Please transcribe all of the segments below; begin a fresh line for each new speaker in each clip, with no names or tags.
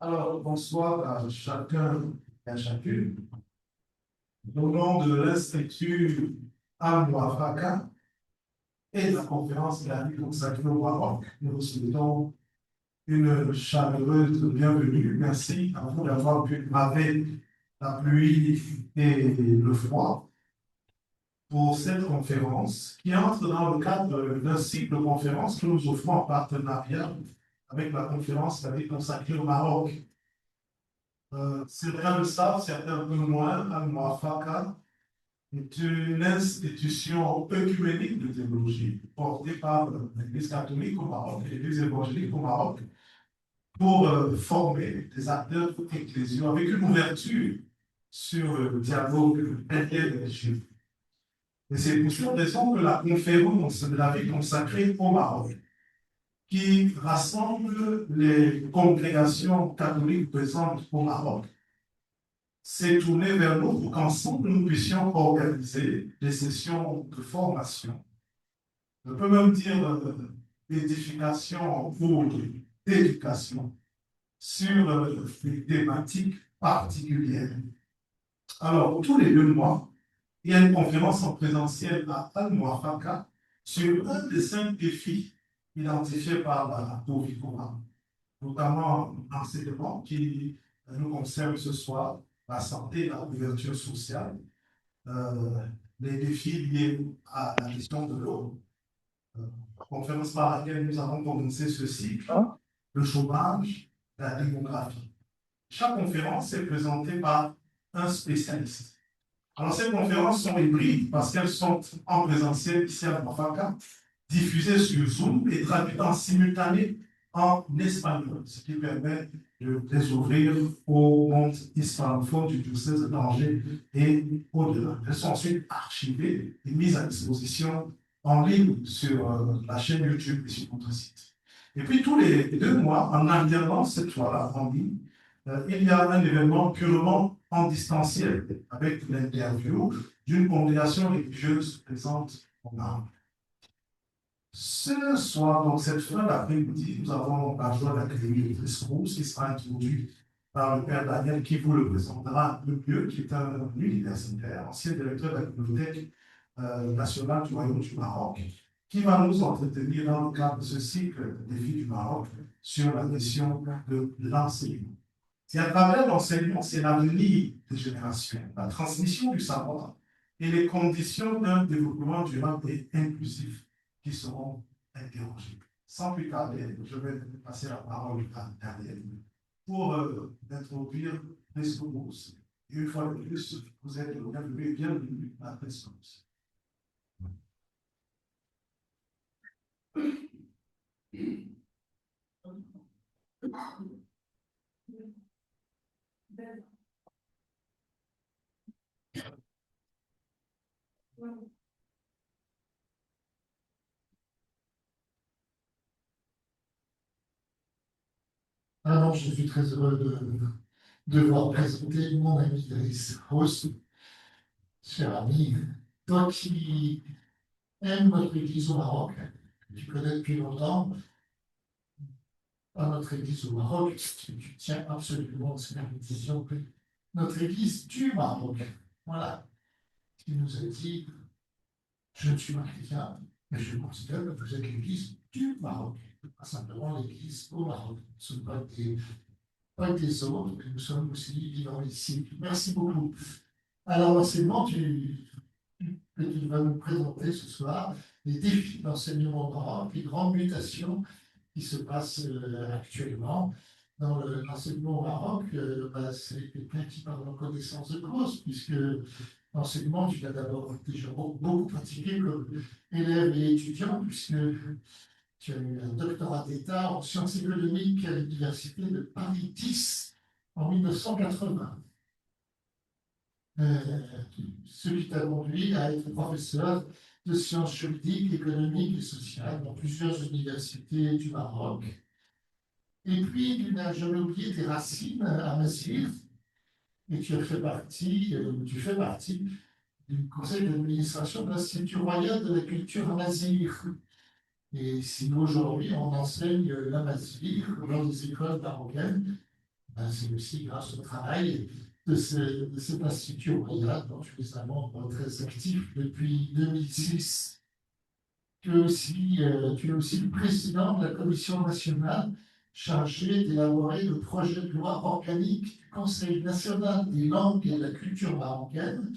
Alors, bonsoir à chacun et à chacune. Au nom de l'Institut Al-Muafaka et de la conférence de la vie consacrée au Maroc, nous vous souhaitons une chaleureuse bienvenue. Merci à vous d'avoir pu braver la pluie et le froid pour cette conférence qui entre dans le cadre d'un cycle de conférences que nous offrons en partenariat avec la conférence de la vie consacrée au Maroc. Certains le savent, certains un peu moins. Al-Muafaka est une institution œcuménique de théologie portée par l'Église catholique au Maroc et l'Église évangélique au Maroc pour former des acteurs ecclésiaux avec une ouverture sur le dialogue interreligieux. Et c'est pour cette raison que la conférence de la vie consacrée au Maroc, qui rassemble les congrégations catholiques présentes au Maroc, s'est tourné vers nous pour qu'ensemble nous puissions organiser des sessions de formation. Je peux même dire d'édification ou d'éducation sur des thématiques particulières. Alors, tous les 2 mois, il y a une conférence en présentiel à Al-Muafaka sur un des 5 défis identifiés par la Covid-19, notamment l'enseignement qui nous concerne ce soir, la santé, la couverture sociale, les défis liés à la gestion de l'eau. Conférence par laquelle nous avons commencé ce cycle, le chômage, la démographie. Chaque conférence est présentée par un spécialiste. Alors, ces conférences sont hybrides parce qu'elles sont en présentiel ici à Mafaka, diffusées sur Zoom et traduites en simultané en espagnol, ce qui permet de les ouvrir au monde hispanophone du diocèse de d'Angers et au-delà. Elles sont ensuite archivées et mises à disposition en ligne sur la chaîne YouTube et sur notre site. Et puis, tous les 2 mois, en alternance cette fois-là en ligne, il y a un événement purement en distanciel avec l'interview d'une congrégation religieuse présente au Maroc. Ce soir, donc cette fin d'après-midi, nous avons la joie d'accueillir le discours qui sera introduit par le Père Daniel qui vous le présentera un peu mieux, qui est un universitaire, ancien directeur de la Bibliothèque nationale du Royaume du Maroc, qui va nous entretenir dans le cadre de ce cycle des défis du Maroc sur la question de l'enseignement. Et à travers l'enseignement, c'est l'avenir des générations, la transmission du savoir et les conditions d'un développement durable et inclusif qui seront interrogées. Sans plus tarder, je vais passer la parole à Daniel pour introduire Prescobus. Et une fois de plus, vous êtes le bienvenu à Prescobus.
Alors, je suis très heureux de vous présenter mon ami Iris Ross, cher ami, toi qui aimes notre église au Maroc, que tu connais depuis longtemps, à notre église au Maroc, tu tiens absolument à cette vision, notre église du Maroc. Voilà, tu nous a dit, je ne suis pas chrétien, mais je considère que vous êtes l'église du Maroc, pas simplement l'église au Maroc. Ce ne sont pas des autres, mais nous sommes aussi vivants ici. Merci beaucoup. Alors, l'enseignement que tu vas nous présenter ce soir, les défis d'enseignement au Maroc, les grandes mutations qui se passent actuellement dans l'enseignement au Maroc, c'est quelqu'un qui parle en connaissance de cause, puisque l'enseignement, tu l'as d'abord déjà beaucoup pratiqué comme élève et étudiant, puisque tu as eu un doctorat d'État en sciences économiques à l'Université de Paris 10 en 1980. Ce qui t'a conduit à être professeur de sciences juridiques, économiques et sociales dans plusieurs universités du Maroc. Et puis, tu n'as jamais oublié tes racines à Massif, et tu fais partie du conseil d'administration de l'Institut royal de la culture à Massif. Et si aujourd'hui on enseigne la masure dans les écoles marocaines, ben, c'est aussi grâce au travail de cet institut royal dont tu es un membre très actif depuis 2006. Tu es aussi le président de la commission nationale chargée d'élaborer le projet de loi organique du Conseil national des langues et de la culture marocaine,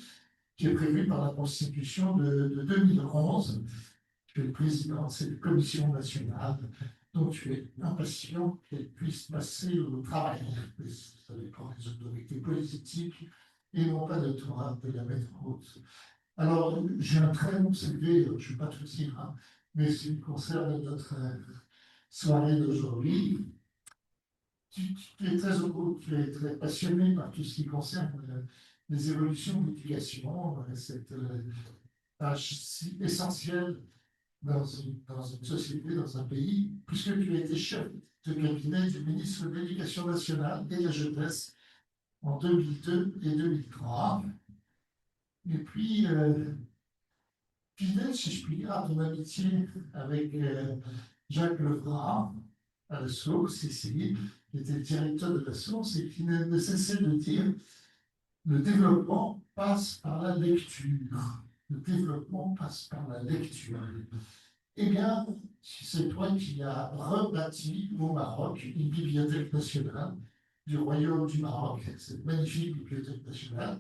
qui est prévu par la Constitution de 2011. Tu es le président de cette commission nationale, donc tu es impatient qu'elle puisse passer au travail. Ça dépend des autorités politiques et non pas de toi de la mettre en route. Alors, j'ai un très long CV, je ne vais pas tout dire, hein, mais ce qui concerne notre soirée d'aujourd'hui, tu es très heureux, tu es très passionné par tout ce qui concerne les évolutions de l'éducation, cette tâche si essentielle dans une société, dans un pays, puisque tu as été chef de cabinet du ministre de l'Éducation nationale et de la jeunesse en 2002 et 2003. Et puis, fidèle, si je puis dire, à ton amitié avec Jacques Lefranc, à la source ici, qui était le directeur de la source et qui ne cessait de dire le développement passe par la lecture. Le développement passe par la lecture. Eh bien, c'est toi qui as rebâti au Maroc une bibliothèque nationale du Royaume du Maroc, cette magnifique bibliothèque nationale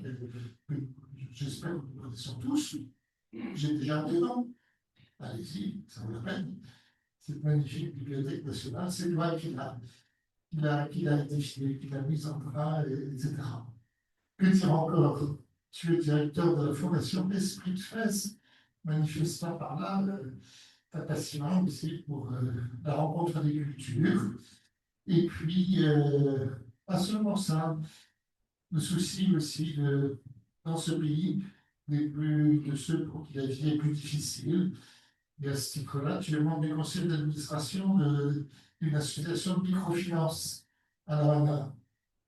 que j'espère que nous connaissons tous. J'ai déjà des noms. Allez-y, ça vaut la peine. Cette magnifique bibliothèque nationale, c'est toi qui l'a édifiée, qui l'a mise en train, etc. Que dire encore? Tu es directeur de la Fondation Esprit de Fès, manifestant par là ta passion aussi pour la rencontre des cultures. Et puis, pas seulement ça, le souci aussi dans ce pays, de ceux pour qui la vie est plus difficile. Et à ce titre-là, tu es membre du conseil d'administration d'une association de microfinance à La Havana.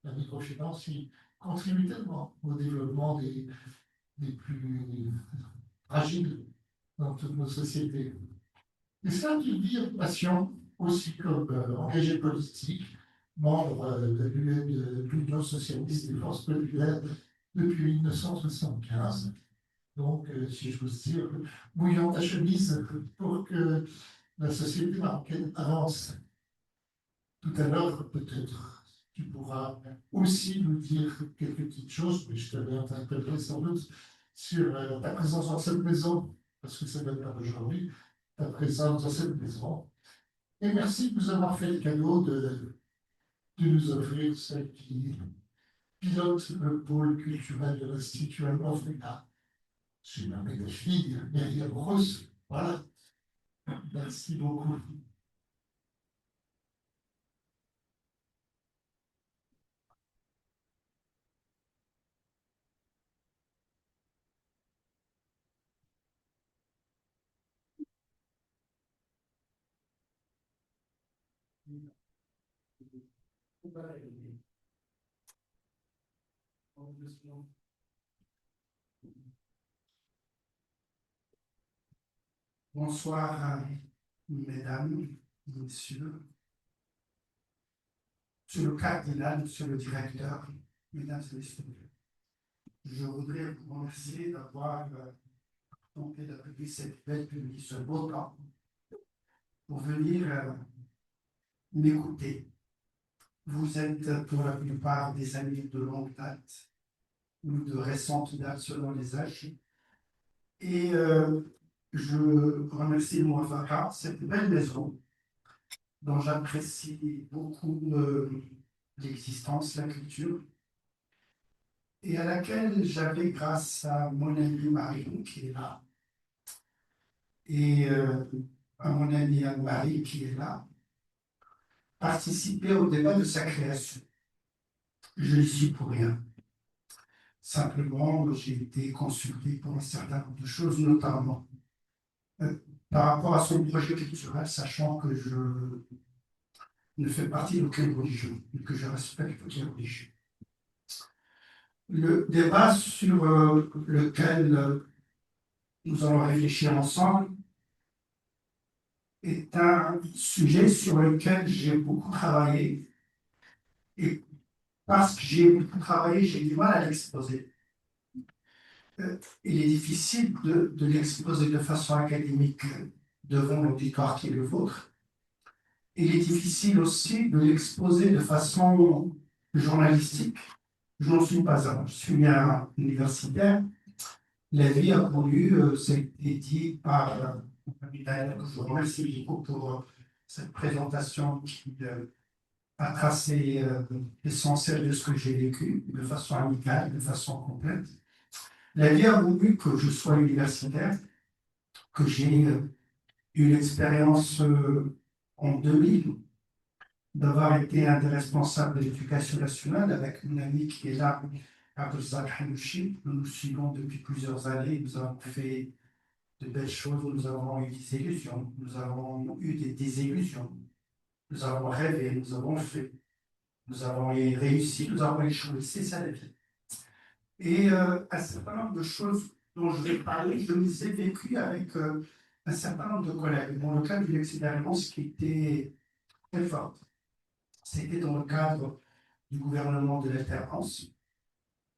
La microfinance qui contribue tellement au développement des plus fragiles dans toutes nos sociétés. Et ça, tu le dis avec passion, aussi comme engagé politique, membre de l'Union socialiste des forces populaires depuis 1975. Donc, si je peux dire, mouillant ta chemise pour que la société marocaine avance. Tout à l'heure, peut-être, tu pourras aussi nous dire quelques petites choses, mais je t'avais interpellé sans doute sur ta présence dans cette maison, parce que ça date pas d'aujourd'hui, ta présence dans cette maison. Et merci de nous avoir fait le cadeau de nous offrir celle qui pilote le pôle culturel de l'Institut Alma-Africa. Je ma belle fille, Myriam Rose. Voilà. Merci beaucoup.
Bonsoir, mesdames, messieurs, monsieur le cardinal, monsieur le directeur, mesdames et messieurs. Je voudrais vous remercier d'avoir tenté d'appliquer cette belle pluie, ce beau temps, pour venir m'écouter. Vous êtes pour la plupart des amis de longue date ou de récente date selon les âges. Et je remercie le Mouafaka, cette belle maison dont j'apprécie beaucoup l'existence, la culture, et à laquelle j'avais, grâce à mon ami Marion qui est là, et à mon ami Anne-Marie qui est là, participé au débat de sa création. Je n'y suis pour rien. Simplement, j'ai été consulté pour un certain nombre de choses, notamment par rapport à son projet culturel, sachant que je ne fais partie d'aucune religion, et que je respecte aucune religion. Le débat sur lequel nous allons réfléchir ensemble est un sujet sur lequel j'ai beaucoup travaillé. Et parce que j'ai beaucoup travaillé, j'ai du mal à l'exposer. Il est difficile de l'exposer de façon académique devant l'auditoire qui est le vôtre. Il est difficile aussi de l'exposer de façon journalistique. Je n'en suis pas un. Je suis un universitaire. La vie a voulu, ça a été dit par mon ami Daniel, que je vous remercie beaucoup pour cette présentation qui a tracé l'essentiel de ce que j'ai vécu de façon amicale, de façon complète. La vie a voulu que je sois universitaire, que j'ai eu l'expérience en 2000 d'avoir été un des responsables de l'éducation nationale avec mon ami qui est là, Abdelzak Hanouchi. Nous nous suivons depuis plusieurs années. Nous avons fait de belles choses, nous avons eu des illusions, nous avons eu des désillusions, nous avons rêvé, nous avons fait, nous avons réussi, nous avons échoué. C'est ça la vie. Et un certain nombre de choses dont je vais parler, je les ai vécues avec un certain nombre de collègues. Dans le cadre d'une expérience qui était très forte. C'était dans le cadre du gouvernement de l'alternance.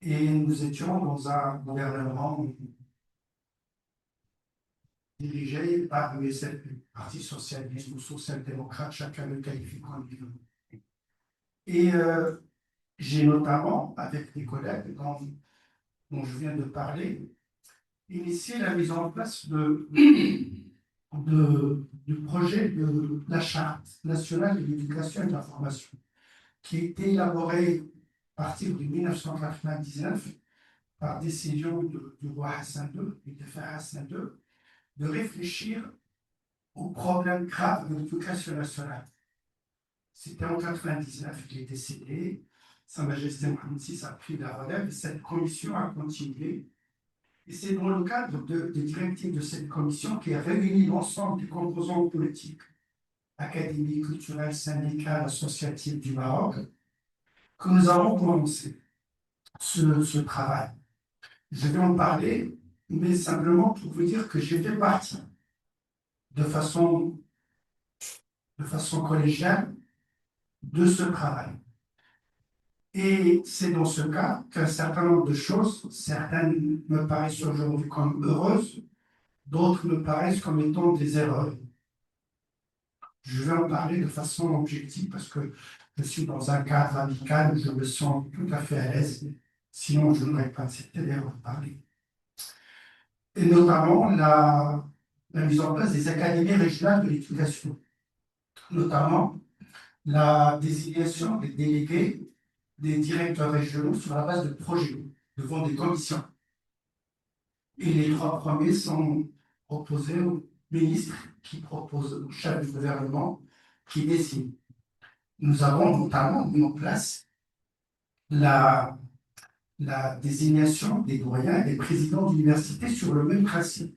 Et nous étions dans un gouvernement dirigé par le Parti socialiste ou social-démocrate, chacun le qualifie comme il veut. Et j'ai notamment, avec des collègues dont je viens de parler, initié la mise en place du projet de la Charte nationale de l'éducation et de la formation, qui a été élaboré à partir de 1999 par décision du roi Hassan II et de frère Hassan II, de réfléchir aux problèmes graves de l'éducation nationale. C'était en 1999 qu'il est décédé. Sa Majesté Mohamed VI a pris la relève et cette commission a continué. Et c'est dans le cadre des directives de cette commission qui a réuni l'ensemble des composants politiques, académiques, culturels, syndicales, associatives du Maroc, que nous avons commencé ce travail. Je vais en parler, mais simplement pour vous dire que j'ai fait partie de façon collégiale de ce travail. Et c'est dans ce cas qu'un certain nombre de choses, certaines me paraissent aujourd'hui comme heureuses, d'autres me paraissent comme étant des erreurs. Je vais en parler de façon objective parce que je suis dans un cadre amical où je me sens tout à fait à l'aise, sinon je n'aurais pas accepté d'en parler. Et notamment la mise en place des académies régionales de l'éducation, notamment la désignation des délégués des directeurs régionaux sur la base de projets devant des commissions. Et les 3 premiers sont proposés au ministre qui propose au chef du gouvernement qui décide. Nous avons notamment mis en place la désignation des doyens et des présidents d'université sur le même principe.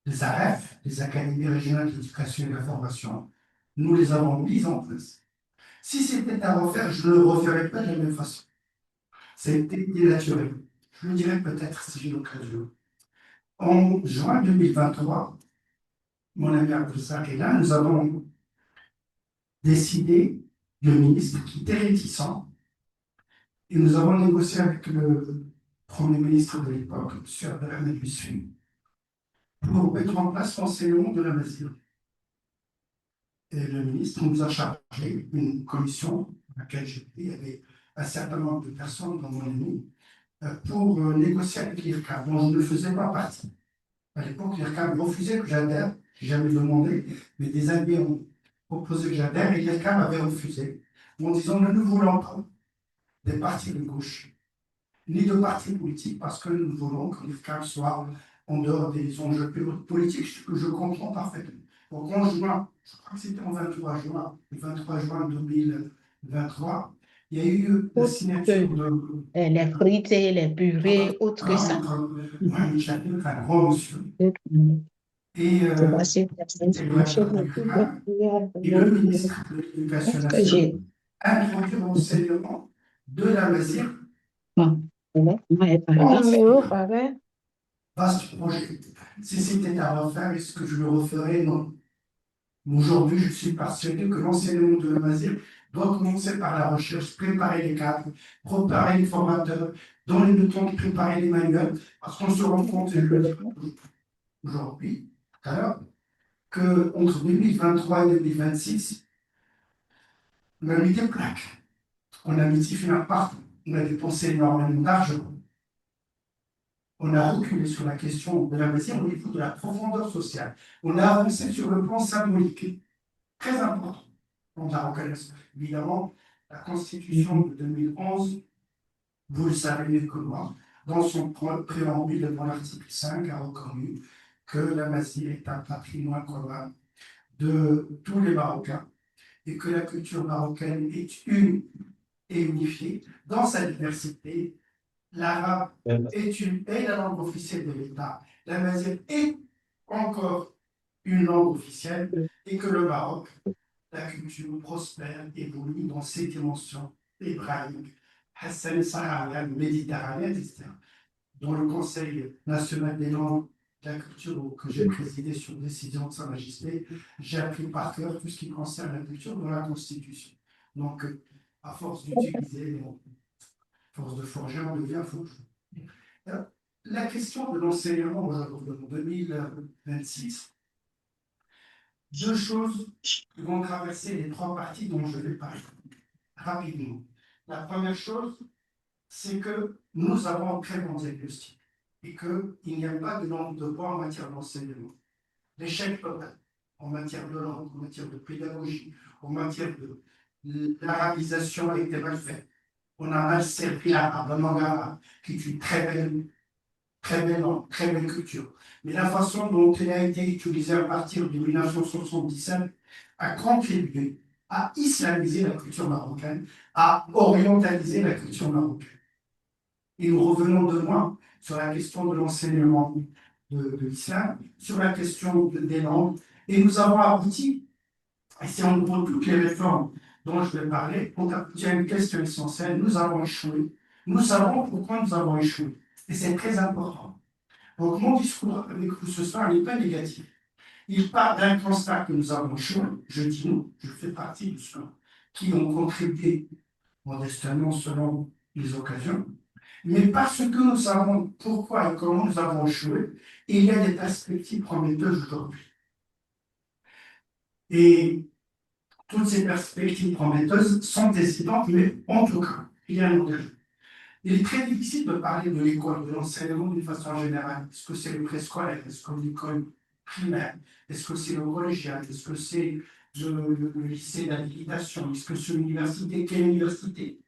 Les AREF, les académies régionales d'éducation et de la formation, nous les avons mises en place. Si c'était à refaire, je ne le referais pas de la même façon. Ça a été dénaturé. Je le dirai peut-être si j'ai l'occasion. En juin 2023, mon ami Abdelzak est là, nous avons décidé, le ministre qui était réticent, et nous avons négocié avec le Premier ministre de l'époque, M. Abdelhamid Boussoui, pour mettre en place l'enseignement de la masure. Et le ministre nous a chargé une commission à laquelle j'étais, il y avait un certain nombre de personnes dans mon ami, pour négocier avec l'IRCAM, dont je ne faisais pas partie. À l'époque, l'IRCAM refusait que j'adhère, je n'ai jamais demandé, mais des amis ont proposé que j'adhère et l'IRCAM avait refusé, en disant nous ne voulons pas des partis de gauche, ni de partis politiques, parce que nous voulons que l'IRCAM soit en dehors des enjeux politiques, ce que je comprends parfaitement. Donc en juin, je crois que c'était en 23 juin, le 23 juin 2023, il y a eu la signature de...
Les frites, les purées, autre que ça.
Mohamed Chakir, un grand monsieur. Et
C'est
le ministre de l'Éducation nationale a introduit l'enseignement de la masure. Vaste projet. Si c'était à refaire, est-ce que je le referais? Non. Aujourd'hui, je suis persuadé que l'enseignement de la Mazir doit commencer par la recherche, préparer les cadres, préparer les formateurs, donner le temps de préparer les manuels, parce qu'on se rend compte, et je le dis aujourd'hui, tout à l'heure, qu'entre 2023 et 2026, on a mis des plaques, on a mis des finales partout, on a dépensé énormément d'argent. On a reculé sur la question de la Mazir au niveau de la profondeur sociale. On a avancé sur le plan symbolique, très important. On la reconnaît. Évidemment, la Constitution de 2011, vous le savez mieux que moi, dans son préambule, dans l'article 5, a reconnu que la Mazir est un patrimoine commun de tous les Marocains et que la culture marocaine est une et unifiée dans sa diversité. L'arabe est la langue officielle de l'État. La Mazir est encore une langue officielle et que le Maroc, la culture prospère, évolue dans ses dimensions hébraïques, Hassan Sahara, méditerranéenne, etc. Dans le Conseil national des langues de la culture que j'ai présidé sur décision de Sa Majesté, j'ai appris par cœur tout ce qui concerne la culture dans la Constitution. Donc, à force d'utiliser, à force de forger, on devient forgeron. La question de l'enseignement aujourd'hui, en 2026, deux choses qui vont traverser les trois parties dont je vais parler rapidement. La première chose, c'est que nous avons un très bon diagnostic et qu'il n'y a pas de langue de bois en matière d'enseignement. L'échec total en matière de langue, en matière de pédagogie, en matière de l'arabisation a été mal fait. On a mal servi l'arabe, la langue arabe, qui est une très langue, très belle culture. Mais la façon dont elle a été utilisée à partir de 1977 a contribué à islamiser la culture marocaine, à orientaliser la culture marocaine. Et nous revenons de loin sur la question de l'enseignement de l'islam, sur la question des langues, et nous avons abouti, et si on prend toutes les réformes dont je vais parler, on aboutit à une question essentielle: nous avons échoué. Nous savons pourquoi nous avons échoué, et c'est très important. Donc mon discours avec vous ce soir n'est pas négatif. Il part d'un constat que nous avons échoué. Je dis nous, je fais partie de ceux qui ont contribué modestement selon les occasions, mais parce que nous savons pourquoi et comment nous avons échoué, il y a des perspectives prometteuses aujourd'hui. Et toutes ces perspectives prometteuses sont décidantes, mais en tout cas, il y a un engagement. Il est très difficile de parler de l'école, de l'enseignement d'une façon générale. Est-ce que c'est le préscolaire? Est-ce que l'école primaire? Est-ce que c'est le collégial? Est-ce que c'est le lycée d'habilitation? Est-ce que c'est l'université? Quelle université?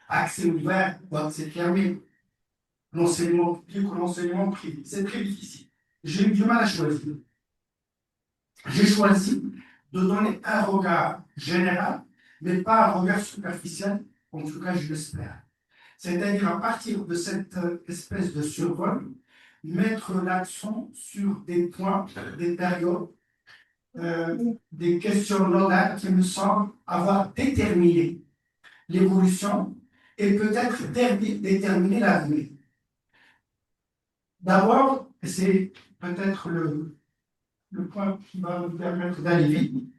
Accès ouvert ou accès fermé? L'enseignement public ou l'enseignement privé? C'est très difficile. J'ai eu du mal à choisir. J'ai choisi de donner un regard général, mais pas un regard superficiel, en tout cas je l'espère. C'est-à-dire à partir de cette espèce de survol, mettre l'accent sur des points, des périodes, des questions nodales qui me semblent avoir déterminé l'évolution et peut-être déterminer l'avenir. D'abord, et c'est peut-être le point qui va nous permettre d'aller vite,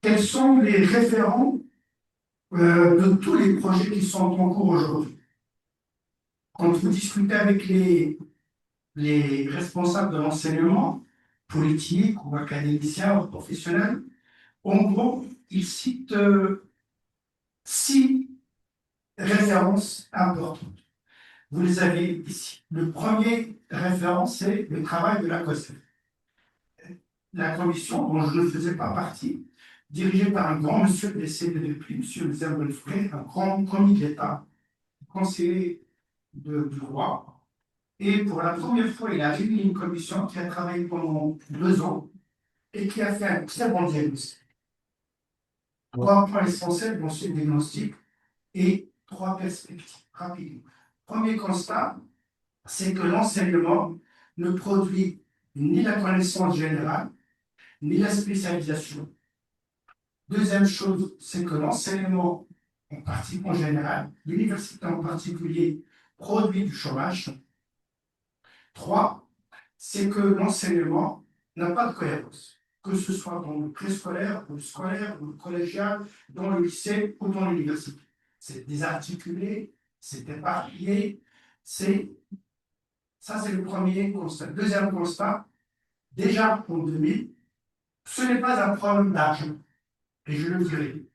quels sont les référents de tous les projets qui sont en cours aujourd'hui? Quand vous discutez avec les responsables de l'enseignement, politique ou académiciens ou professionnels, en gros, ils citent 6 références importantes. Vous les avez ici. Le premier référence, c'est le travail de la COSEF. La commission, dont je ne faisais pas partie, dirigée par un grand monsieur décédé depuis, M. Zerbenfrey, un grand commis de l'État, conseiller du roi. Et pour la première fois, il a réuni une commission qui a travaillé pendant 2 ans et qui a fait un très bon diagnostic. 3 points essentiels dans ce diagnostic et 3 perspectives rapidement. Premier constat, c'est que l'enseignement ne produit ni la connaissance générale, ni la spécialisation. Deuxième chose, c'est que l'enseignement, en général, l'université en particulier, produit du chômage. 3, c'est que l'enseignement n'a pas de cohérence, que ce soit dans le préscolaire, ou le scolaire, ou le collégial, dans le lycée ou dans l'université. C'est désarticulé, c'est éparpillé, ça c'est le premier constat. Deuxième constat, déjà en 2000, ce n'est pas un problème d'argent, et je le dirai.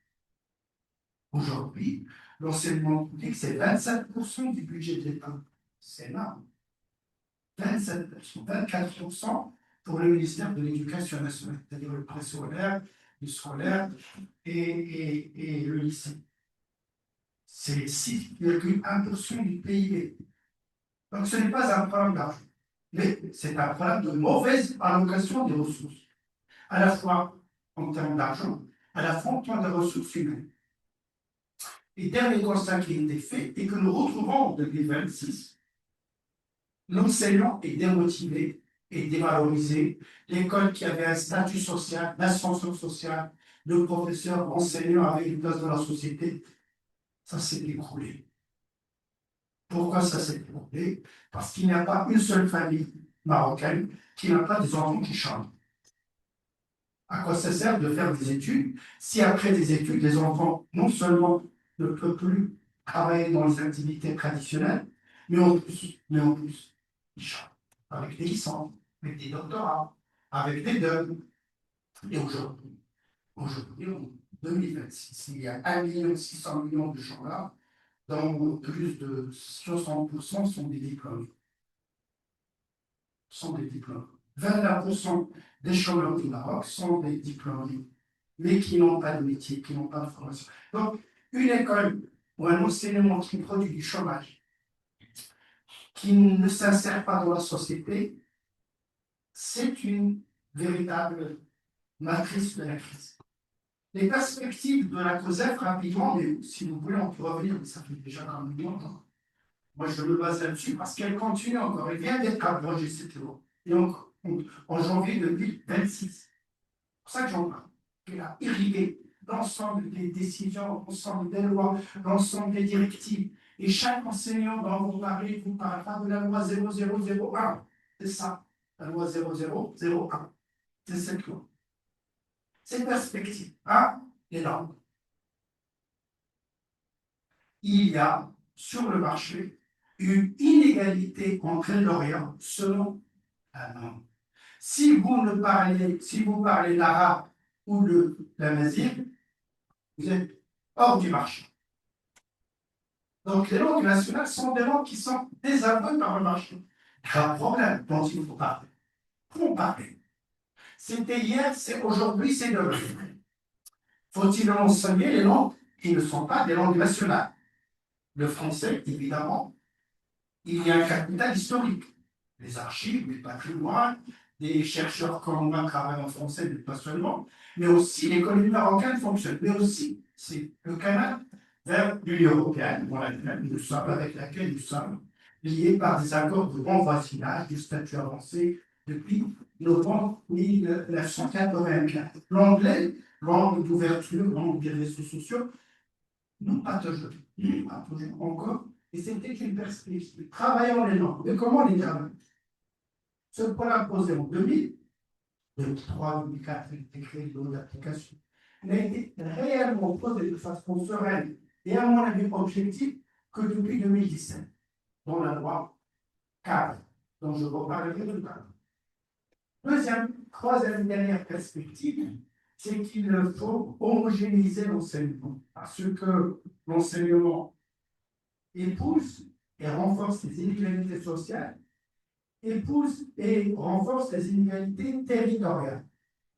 Aujourd'hui, l'enseignement public, c'est 27% du budget de l'État. C'est énorme. 27%, 24% pour le ministère de l'Éducation nationale, c'est-à-dire le préscolaire, le scolaire et le lycée. C'est 6,1% du PIB. Donc ce n'est pas un problème d'argent, mais c'est un problème de mauvaise allocation des ressources, à la fois en termes d'argent, à la fois en termes de ressources humaines. Et dernier constat qui a été fait et que nous retrouvons en 2026, l'enseignant est démotivé et dévalorisé. L'école qui avait un statut social, l'ascension sociale, le professeur, l'enseignant avait une place dans la société, ça s'est écroulé. Pourquoi ça s'est écroulé? Parce qu'il n'y a pas une seule famille marocaine qui n'a pas des enfants qui chantent. À quoi ça sert de faire des études si après des études, les enfants non seulement ne peuvent plus travailler dans les activités traditionnelles, mais en plus, ils chantent avec des licences, avec des doctorats, avec des DEUG. Et aujourd'hui, en 2026, il y a 1,6 million de gens là, dont plus de 60% sont des diplômés. 21% des chômeurs du Maroc sont des diplômés, mais qui n'ont pas de métier, qui n'ont pas de formation. Donc, une école ou un enseignement qui produit du chômage, qui ne s'insère pas dans la société, c'est une véritable matrice de la crise. Les perspectives de la COSEF, rapidement, mais si vous voulez, on peut revenir, mais ça fait déjà quand même longtemps. Moi, je me base là-dessus parce qu'elle continue encore. Elle vient d'être abrogée, cette loi. Et en janvier 2026. C'est pour ça que j'en parle. Elle a irrigué l'ensemble des décisions, l'ensemble des lois, l'ensemble des directives. Et chaque enseignant dont vous parlez pas de la loi 0001. C'est ça, la loi 0001. C'est cette loi. Cette perspective, les langues. Il y a sur le marché une inégalité entre l'Orient selon la langue. Si vous parlez l'arabe ou l'amazigh, vous êtes hors du marché. Donc les langues nationales sont des langues qui sont désavouées par le marché. Il y a un problème dont il faut parler. Pour parler. C'était hier, c'est aujourd'hui, c'est demain. Faut-il enseigner les langues qui ne sont pas des langues nationales? Le français, évidemment, il y a un capital historique. Les archives, le patrimoine, des chercheurs comme moi travaillent en français, mais pas seulement, mais aussi l'économie marocaine fonctionne, mais aussi c'est le canal vers l'Union européenne, avec laquelle nous sommes liés par des accords de bon voisinage, du statut avancé depuis novembre 1984. L'anglais, langue d'ouverture, langue des réseaux sociaux, nous partageons encore, et c'était une perspective. Travaillons les langues. Mais comment les travailler? Ce programme posé en 2000, 2003, 2004, il a été créé dans l'application, il a été réellement posé de façon sereine et à mon avis objectif que depuis 2017, dans la loi 4, dont je reparlerai tout à l'heure. Troisième, dernière perspective, c'est qu'il faut homogénéiser l'enseignement, parce que l'enseignement épouse et renforce les inégalités sociales, épouse et renforce les inégalités territoriales,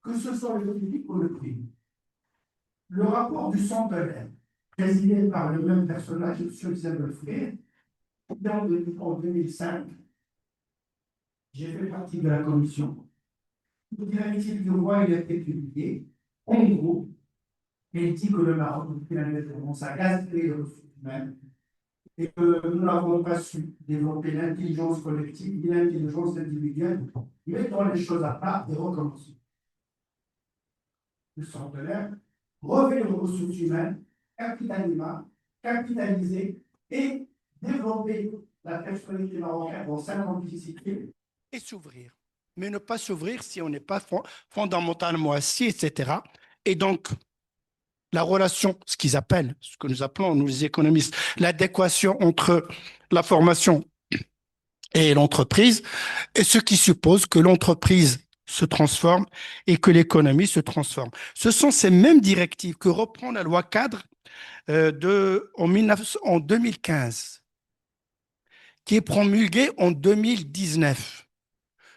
que ce soit le public ou le privé. Le rapport du centenaire, présidé par le même personnage, M. Isabelle Frère, en 2005, j'ai fait partie de la commission. Le directive du roi, il a été publié. En gros, il dit que le Maroc, depuis l'indépendance, a gaspillé les ressources humaines et que nous n'avons pas su développer l'intelligence collective ni l'intelligence individuelle. Mettons les choses à part et recommençons. Le centenaire, revenir aux ressources humaines, capitaliser et développer la personnalité marocaine dans 50 disciplines
et s'ouvrir. Mais ne pas s'ouvrir si on n'est pas fondamentalement assis, etc. Et donc, la relation, ce qu'ils appellent, ce que nous appelons, nous les économistes, l'adéquation entre la formation et l'entreprise, et ce qui suppose que l'entreprise se transforme et que l'économie se transforme. Ce sont ces mêmes directives que reprend la loi cadre en 2015, qui est promulguée en 2019.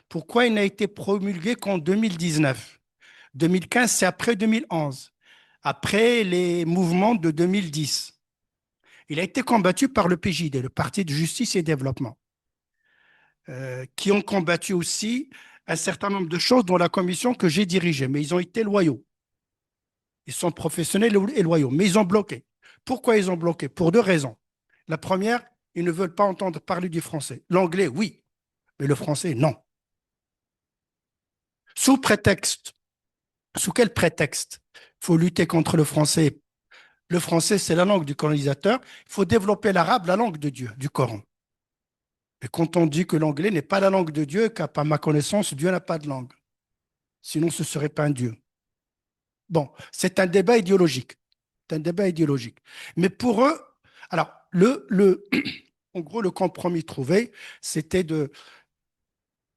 Pourquoi il n'a été promulgué qu'en 2019? 2015, c'est après 2011, après les mouvements de 2010. Il a été combattu par le PJD, le Parti de justice et développement, qui ont combattu aussi un certain nombre de choses dans la commission que j'ai dirigée, mais ils ont été loyaux. Ils sont professionnels et loyaux, mais ils ont bloqué. Pourquoi ils ont bloqué? Pour deux raisons. La première, ils ne veulent pas entendre parler du français. L'anglais, oui, mais le français, non. Sous prétexte, sous quel prétexte? Il faut lutter contre le français. Le français, c'est la langue du colonisateur. Il faut développer l'arabe, la langue de Dieu, du Coran. Et quand on dit que l'anglais n'est pas la langue de Dieu, qu'à ma connaissance, Dieu n'a pas de langue. Sinon, ce ne serait pas un Dieu. Bon, c'est un débat idéologique. C'est un débat idéologique. Mais pour eux, alors, en gros, le compromis trouvé, c'était de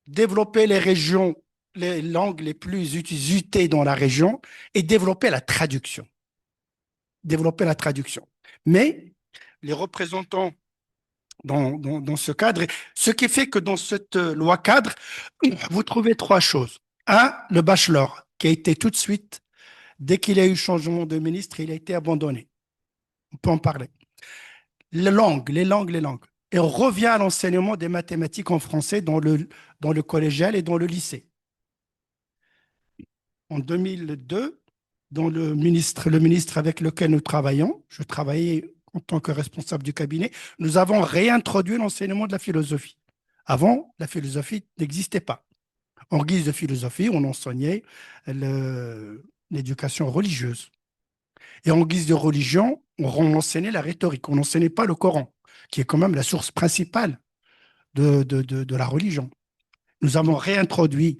développer les régions, les langues les plus usitées dans la région et développer la traduction. Développer la traduction. Mais les représentants dans ce cadre, ce qui fait que dans cette loi cadre, vous trouvez trois choses. Un, le bachelor, qui a été tout de suite, dès qu'il y a eu changement de ministre, il a été abandonné. On peut en parler. Les langues. Et on revient à l'enseignement des mathématiques en français dans le collégial et dans le lycée. En 2002, dans le ministre avec lequel nous travaillons, je travaillais en tant que responsable du cabinet, nous avons réintroduit l'enseignement de la philosophie. Avant, la philosophie n'existait pas. En guise de philosophie, on enseignait l'éducation religieuse. Et en guise de religion, on enseignait la rhétorique. On n'enseignait pas le Coran, qui est quand même la source principale de la religion. Nous avons réintroduit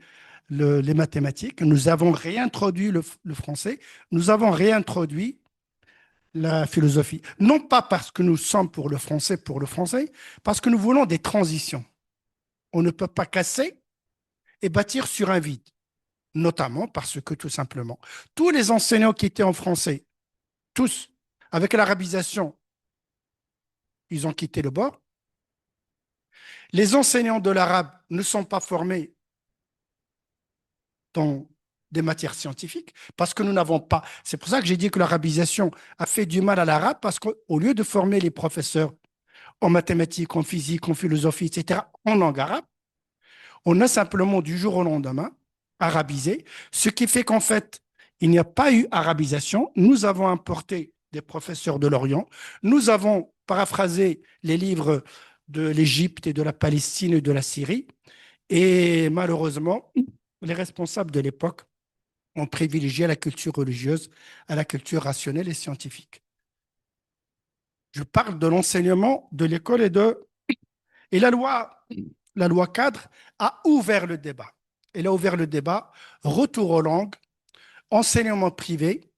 les mathématiques, nous avons réintroduit le français, nous avons réintroduit la philosophie. Non pas parce que nous sommes pour le français, parce que nous voulons des transitions. On ne peut pas casser et bâtir sur un vide. Notamment parce que, tout simplement, tous les enseignants qui étaient en français, tous, avec l'arabisation, ils ont quitté le bord. Les enseignants de l'arabe ne sont pas formés dans des matières scientifiques parce que nous n'avons pas. C'est pour ça que j'ai dit que l'arabisation a fait du mal à l'arabe parce qu'au lieu de former les professeurs en mathématiques, en physique, en philosophie, etc., en langue arabe, on a simplement du jour au lendemain arabisé, ce qui fait qu'en fait, il n'y a pas eu arabisation. Nous avons importé des professeurs de l'Orient. Nous avons paraphrasé les livres de l'Égypte et de la Palestine et de la Syrie. Et malheureusement, les responsables de l'époque ont privilégié la culture religieuse à la culture rationnelle et scientifique. Je parle de l'enseignement de l'école et la loi cadre a ouvert le débat. Elle a ouvert le débat, retour aux langues, enseignement privé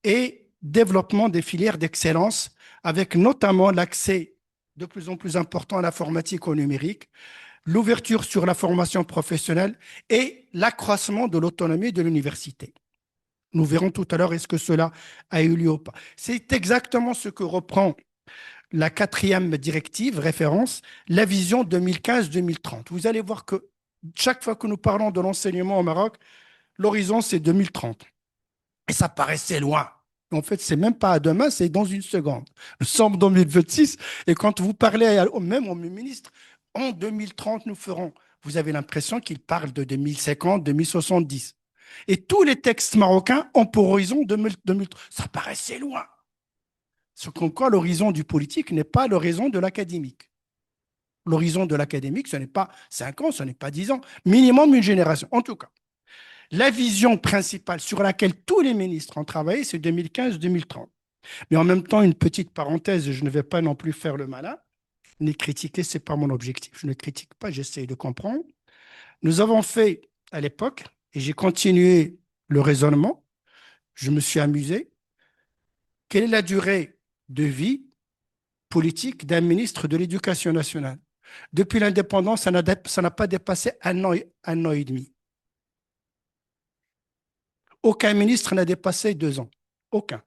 et développement des filières d'excellence, avec notamment l'accès de plus en plus important à l'informatique au numérique, l'ouverture sur la formation professionnelle et l'accroissement de l'autonomie de l'université. Nous verrons tout à l'heure est-ce que cela a eu lieu ou pas. C'est exactement ce que reprend la 4e directive, référence, la vision 2015-2030. Vous allez voir que chaque fois que nous parlons de l'enseignement au Maroc, l'horizon, c'est 2030. Et ça paraissait loin. En fait, c'est même pas à demain, c'est dans une seconde. Nous sommes en 2026 et quand vous parlez même au ministre, en 2030, nous ferons. Vous avez l'impression qu'il parle de 2050, 2070. Et tous les textes marocains ont pour horizon 2030. Ça paraissait loin. Ce qu'en quoi l'horizon du politique n'est pas l'horizon de l'académique. L'horizon de l'académique, ce n'est pas 5 ans, ce n'est pas 10 ans, minimum une génération. En tout cas, la vision principale sur laquelle tous les ministres ont travaillé, c'est 2015-2030. Mais en même temps, une petite parenthèse, je ne vais pas non plus faire le malin. ni critiquer, ce n'est pas mon objectif. Je ne critique pas, j'essaie de comprendre. Nous avons fait à l'époque, et j'ai continué le raisonnement, je me suis amusé, quelle est la durée de vie politique d'un ministre de l'Éducation nationale? Depuis l'indépendance, ça n'a pas dépassé un an et demi. Aucun ministre n'a dépassé 2 ans. Aucun.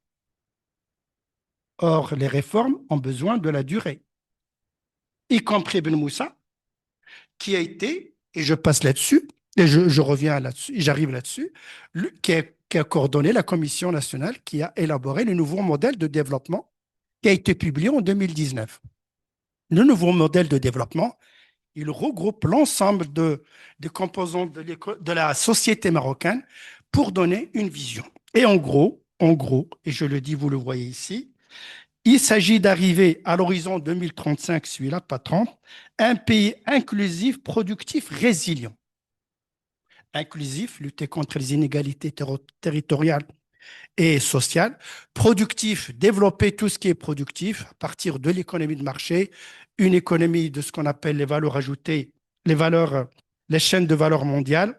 Or, les réformes ont besoin de la durée, y compris Ben Moussa, qui a été, et je passe là-dessus, et je reviens là-dessus, j'arrive là-dessus, qui a coordonné la Commission nationale qui a élaboré le nouveau modèle de développement qui a été publié en 2019. Le nouveau modèle de développement, il regroupe l'ensemble des composants de la société marocaine pour donner une vision. Et en gros, et je le dis, vous le voyez ici, il s'agit d'arriver à l'horizon 2035, celui-là, pas 30, un pays inclusif, productif, résilient. Inclusif, lutter contre les inégalités territoriales et sociales. Productif, développer tout ce qui est productif à partir de l'économie de marché, une économie de ce qu'on appelle les valeurs ajoutées, les chaînes de valeur mondiales.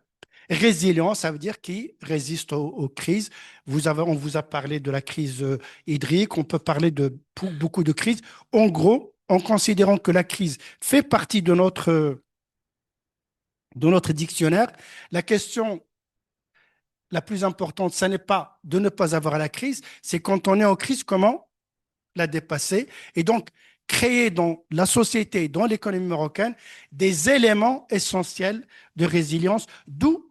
Résilient, ça veut dire qui résiste aux crises. On vous a parlé de la crise hydrique, on peut parler de beaucoup de crises. En gros, en considérant que la crise fait partie de notre dictionnaire, la question la plus importante, ce n'est pas de ne pas avoir la crise, c'est quand on est en crise, comment la dépasser et donc créer dans la société, dans l'économie marocaine, des éléments essentiels de résilience, d'où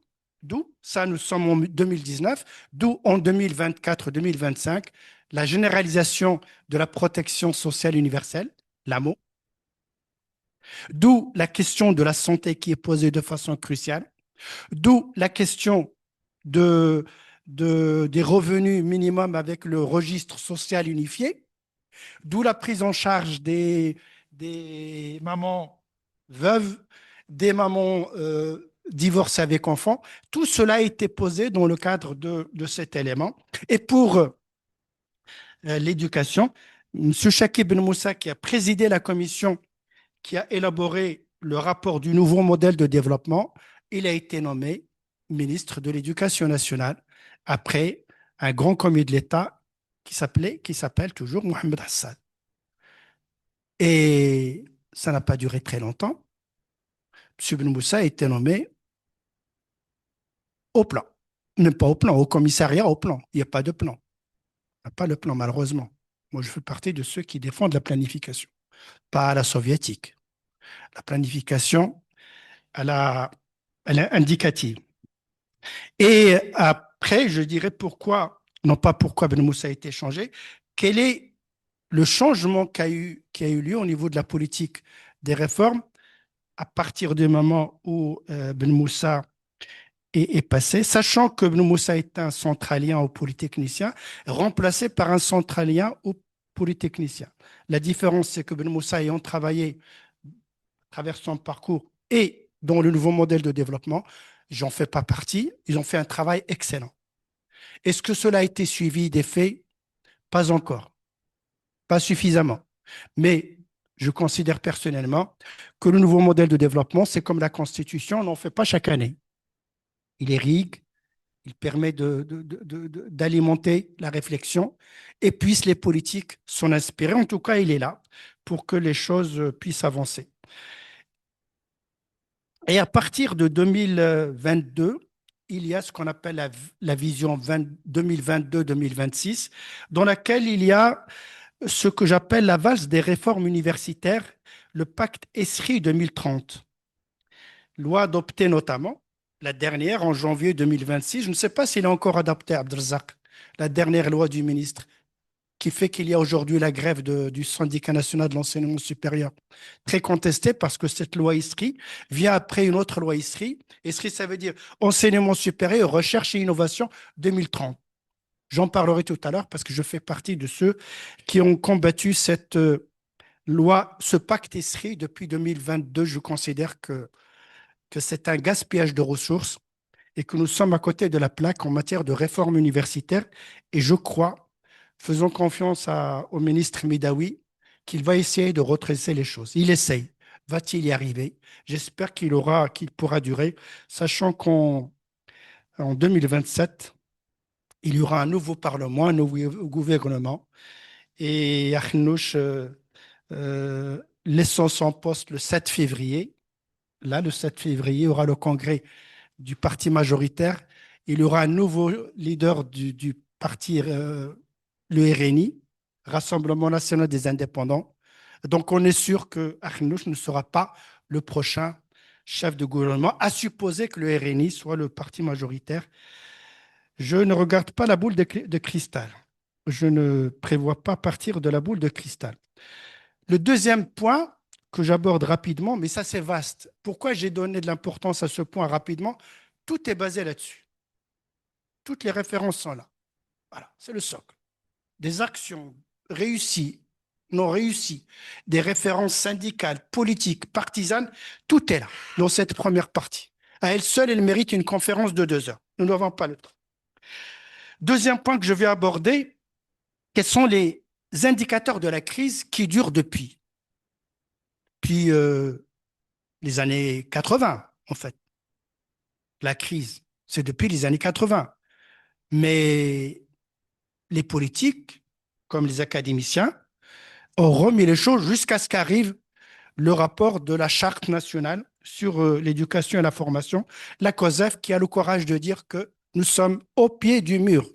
ça nous sommes en 2019, d'où en 2024-2025, la généralisation de la protection sociale universelle, l'AMO, d'où la question de la santé qui est posée de façon cruciale, d'où la question des revenus minimums avec le registre social unifié, d'où la prise en charge des mamans veuves, des mamans divorcées avec enfants. Tout cela a été posé dans le cadre de cet élément. Et pour l'éducation, M. Chakib Ben Moussa, qui a présidé la commission qui a élaboré le rapport du nouveau modèle de développement, il a été nommé ministre de l'Éducation nationale après un grand commis de l'État qui s'appelle toujours Mohamed Hassan. Et ça n'a pas duré très longtemps. M. Ben Moussa a été nommé au plan. Même pas au plan, au commissariat au plan. Il n'y a pas de plan. Il n'y a pas le plan, malheureusement. Moi, je fais partie de ceux qui défendent la planification, pas la soviétique. La planification, elle est indicative. Et après, je dirais pourquoi, non pas pourquoi Ben Moussa a été changé, quel est le changement qui a eu lieu au niveau de la politique des réformes à partir du moment où Ben Moussa est passé, sachant que Ben Moussa est un centralien ou polytechnicien, remplacé par un centralien ou polytechnicien. La différence, c'est que Ben Moussa, ayant travaillé à travers son parcours et dans le nouveau modèle de développement, j'en fais pas partie, ils ont fait un travail excellent. Est-ce que cela a été suivi des faits? Pas encore, pas suffisamment. Mais je considère personnellement que le nouveau modèle de développement, c'est comme la Constitution, on n'en fait pas chaque année. Il irrigue, il permet d'alimenter la réflexion et puissent les politiques s'en inspirer. En tout cas, il est là pour que les choses puissent avancer. Et à partir de 2022, il y a ce qu'on appelle la vision 2022-2026, dans laquelle il y a ce que j'appelle la valse des réformes universitaires, le pacte ESRI 2030. Loi adoptée notamment, la dernière en janvier 2026, je ne sais pas s'il est encore adapté, Abdelrazak, la dernière loi du ministre, qui fait qu'il y a aujourd'hui la grève du syndicat national de l'enseignement supérieur, très contestée parce que cette loi ESRI vient après une autre loi ESRI. ESRI, ça veut dire enseignement supérieur, recherche et innovation 2030. J'en parlerai tout à l'heure parce que je fais partie de ceux qui ont combattu cette loi, ce pacte ESRI depuis 2022. Je considère que c'est un gaspillage de ressources et que nous sommes à côté de la plaque en matière de réforme universitaire. Et je crois, faisons confiance au ministre Midawi, qu'il va essayer de retracer les choses. Il essaye. Va-t-il y arriver? J'espère qu'il pourra durer, sachant en 2027, il y aura un nouveau Parlement, un nouveau gouvernement, et Akhnouch, laissant son poste le 7 février, là, le 7 février, il y aura le congrès du parti majoritaire. Il y aura un nouveau leader du parti, le RNI, Rassemblement national des indépendants. Donc, on est sûr que Akhnouch ne sera pas le prochain chef de gouvernement, à supposer que le RNI soit le parti majoritaire. Je ne regarde pas la boule de cristal. Je ne prévois pas partir de la boule de cristal. Le deuxième point que j'aborde rapidement, mais ça c'est vaste. Pourquoi j'ai donné de l'importance à ce point rapidement? Tout est basé là-dessus. Toutes les références sont là. Voilà, c'est le socle. Des actions réussies, non réussies, des références syndicales, politiques, partisanes, tout est là dans cette première partie. À elle seule, elle mérite une conférence de 2 heures. Nous n'avons pas le temps. Deuxième point que je vais aborder, quels sont les indicateurs de la crise qui durent depuis les années 80, en fait. La crise, c'est depuis les années 80. Mais les politiques, comme les académiciens, ont remis les choses jusqu'à ce qu'arrive le rapport de la Charte nationale sur l'éducation et la formation, la COSEF, qui a le courage de dire que nous sommes au pied du mur.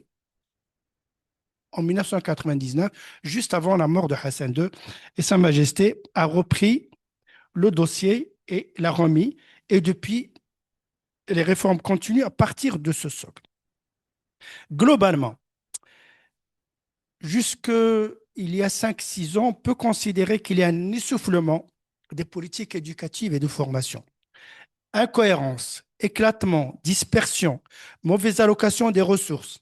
En 1999, juste avant la mort de Hassan II, et Sa Majesté a repris le dossier et l'a remis, et depuis, les réformes continuent à partir de ce socle. Globalement, jusqu'il y a 5-6 ans, on peut considérer qu'il y a un essoufflement des politiques éducatives et de formation. Incohérence, éclatement, dispersion, mauvaise allocation des ressources.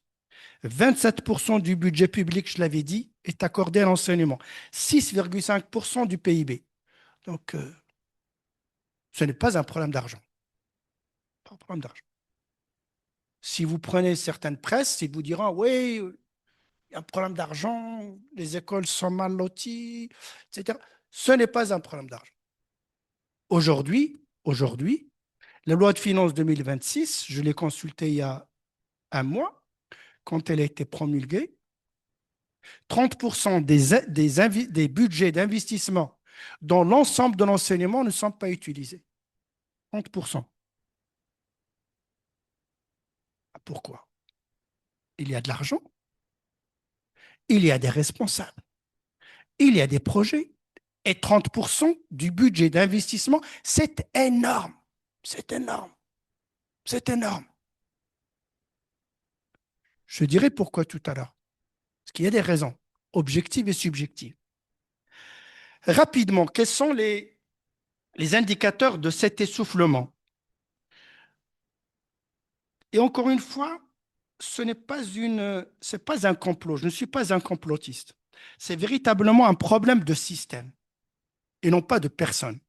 27% du budget public, je l'avais dit, est accordé à l'enseignement. 6,5% du PIB. Donc, ce n'est pas un problème d'argent. Pas un problème d'argent. Si vous prenez certaines presses, ils vous diront, oui, il y a un problème d'argent, les écoles sont mal loties, etc. Ce n'est pas un problème d'argent. Aujourd'hui, la loi de finances 2026, je l'ai consultée il y a un mois, quand elle a été promulguée, 30% des budgets d'investissement dans l'ensemble de l'enseignement ne sont pas utilisés. 30%. Pourquoi? Il y a de l'argent, il y a des responsables, il y a des projets, et 30% du budget d'investissement, c'est énorme. C'est énorme. C'est énorme. Je dirai pourquoi tout à l'heure. Parce qu'il y a des raisons objectives et subjectives. Rapidement, quels sont les indicateurs de cet essoufflement? Et encore une fois, ce n'est pas un complot. Je ne suis pas un complotiste. C'est véritablement un problème de système et non pas de personne.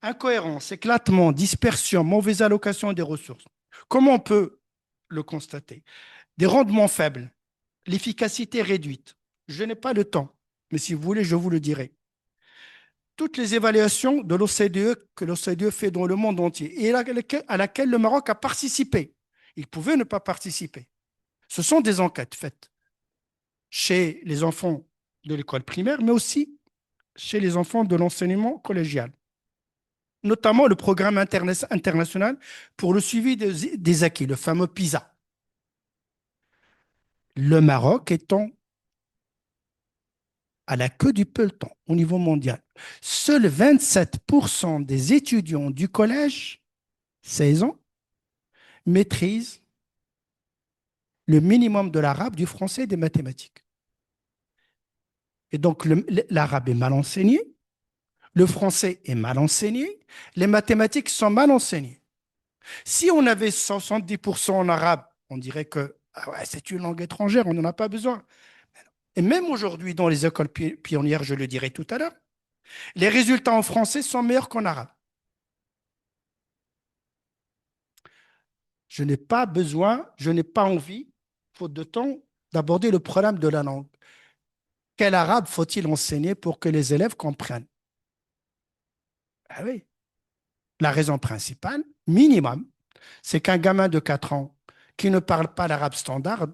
Incohérence, éclatement, dispersion, mauvaise allocation des ressources. Comment on peut le constater? Des rendements faibles, l'efficacité réduite. Je n'ai pas le temps, mais si vous voulez, je vous le dirai. Toutes les évaluations de l'OCDE que l'OCDE fait dans le monde entier et à laquelle le Maroc a participé. Il pouvait ne pas participer. Ce sont des enquêtes faites chez les enfants de l'école primaire, mais aussi chez les enfants de l'enseignement collégial, notamment le programme international pour le suivi des acquis, le fameux PISA. Le Maroc étant à la queue du peloton au niveau mondial. Seuls 27% des étudiants du collège, 16 ans, maîtrisent le minimum de l'arabe, du français et des mathématiques. Et donc, l'arabe est mal enseigné, le français est mal enseigné, les mathématiques sont mal enseignées. Si on avait 70% en arabe, on dirait que ouais, c'est une langue étrangère, on n'en a pas besoin. Et même aujourd'hui, dans les écoles pionnières, je le dirai tout à l'heure, les résultats en français sont meilleurs qu'en arabe. Je n'ai pas besoin, je n'ai pas envie, faute de temps, d'aborder le problème de la langue. quel arabe faut-il enseigner pour que les élèves comprennent? Ah oui. La raison principale, minimum, c'est qu'un gamin de 4 ans qui ne parle pas l'arabe standard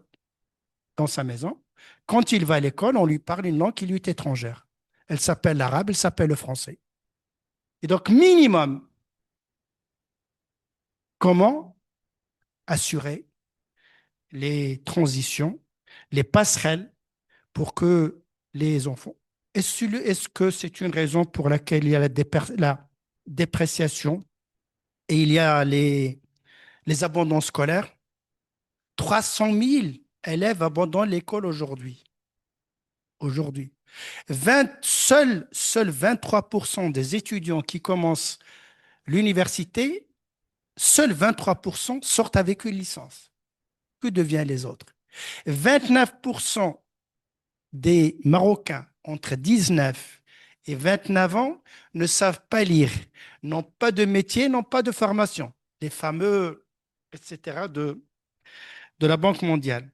dans sa maison, quand il va à l'école, on lui parle une langue qui lui est étrangère. Elle s'appelle l'arabe, elle s'appelle le français. Et donc, minimum, comment assurer les transitions, les passerelles pour que les enfants. Est-ce que c'est une raison pour laquelle il y a la dépréciation et il y a les abandons scolaires? 300 000 élèves abandonnent l'école aujourd'hui. Aujourd'hui. Seuls 23% des étudiants qui commencent l'université, seuls 23% sortent avec une licence. Que deviennent les autres? 29% des Marocains entre 19 et 29 ans ne savent pas lire, n'ont pas de métier, n'ont pas de formation. Les fameux, etc., de la Banque mondiale.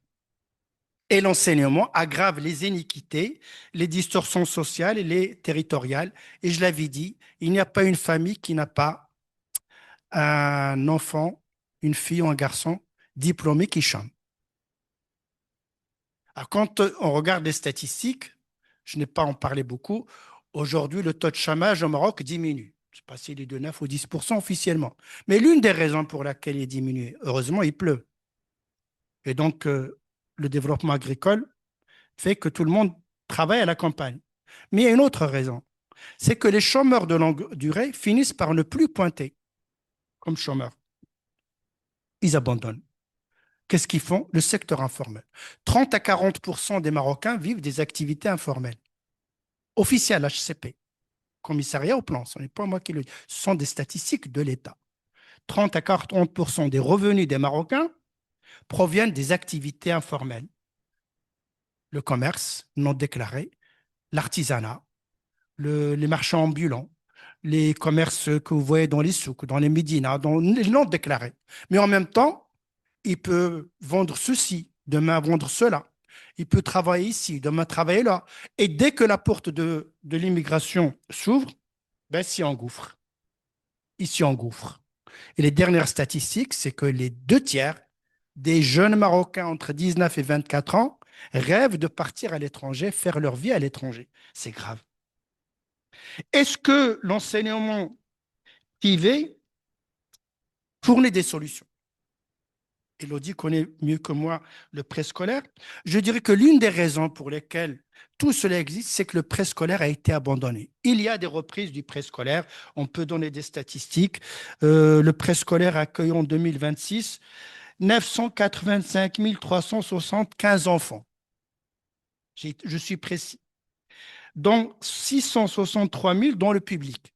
Et l'enseignement aggrave les iniquités, les distorsions sociales et les territoriales. Et je l'avais dit, il n'y a pas une famille qui n'a pas un enfant, une fille ou un garçon diplômé qui chôme. Alors, quand on regarde les statistiques, je n'ai pas en parlé beaucoup, aujourd'hui, le taux de chômage au Maroc diminue. Je ne sais pas s'il est de 9 ou 10% officiellement. Mais l'une des raisons pour laquelle il diminue, heureusement, il pleut. Et donc, le développement agricole fait que tout le monde travaille à la campagne. Mais il y a une autre raison, c'est que les chômeurs de longue durée finissent par ne plus pointer comme chômeurs. Ils abandonnent. Qu'est-ce qu'ils font? Le secteur informel. 30 à 40% des Marocains vivent des activités informelles. Officielles, HCP, commissariat au plan, ce n'est pas moi qui le dis, ce sont des statistiques de l'État. 30 à 40% des revenus des Marocains proviennent des activités informelles. Le commerce non déclaré, l'artisanat, les marchands ambulants, les commerces que vous voyez dans les souks, dans les médinas, dans les non déclarés. Mais en même temps, il peut vendre ceci, demain vendre cela. Il peut travailler ici, demain travailler là. Et dès que la porte de l'immigration s'ouvre, ben, s'y engouffre. Il s'y engouffre. Et les dernières statistiques, c'est que les 2 tiers des jeunes Marocains entre 19 et 24 ans rêvent de partir à l'étranger, faire leur vie à l'étranger. C'est grave. Est-ce que l'enseignement privé fournit des solutions? Élodie connaît mieux que moi le préscolaire. Je dirais que l'une des raisons pour lesquelles tout cela existe, c'est que le préscolaire a été abandonné. Il y a des reprises du préscolaire. On peut donner des statistiques. Le préscolaire accueille en 2026 985 375 enfants. Je suis précis. Dont 663 000 dans le public.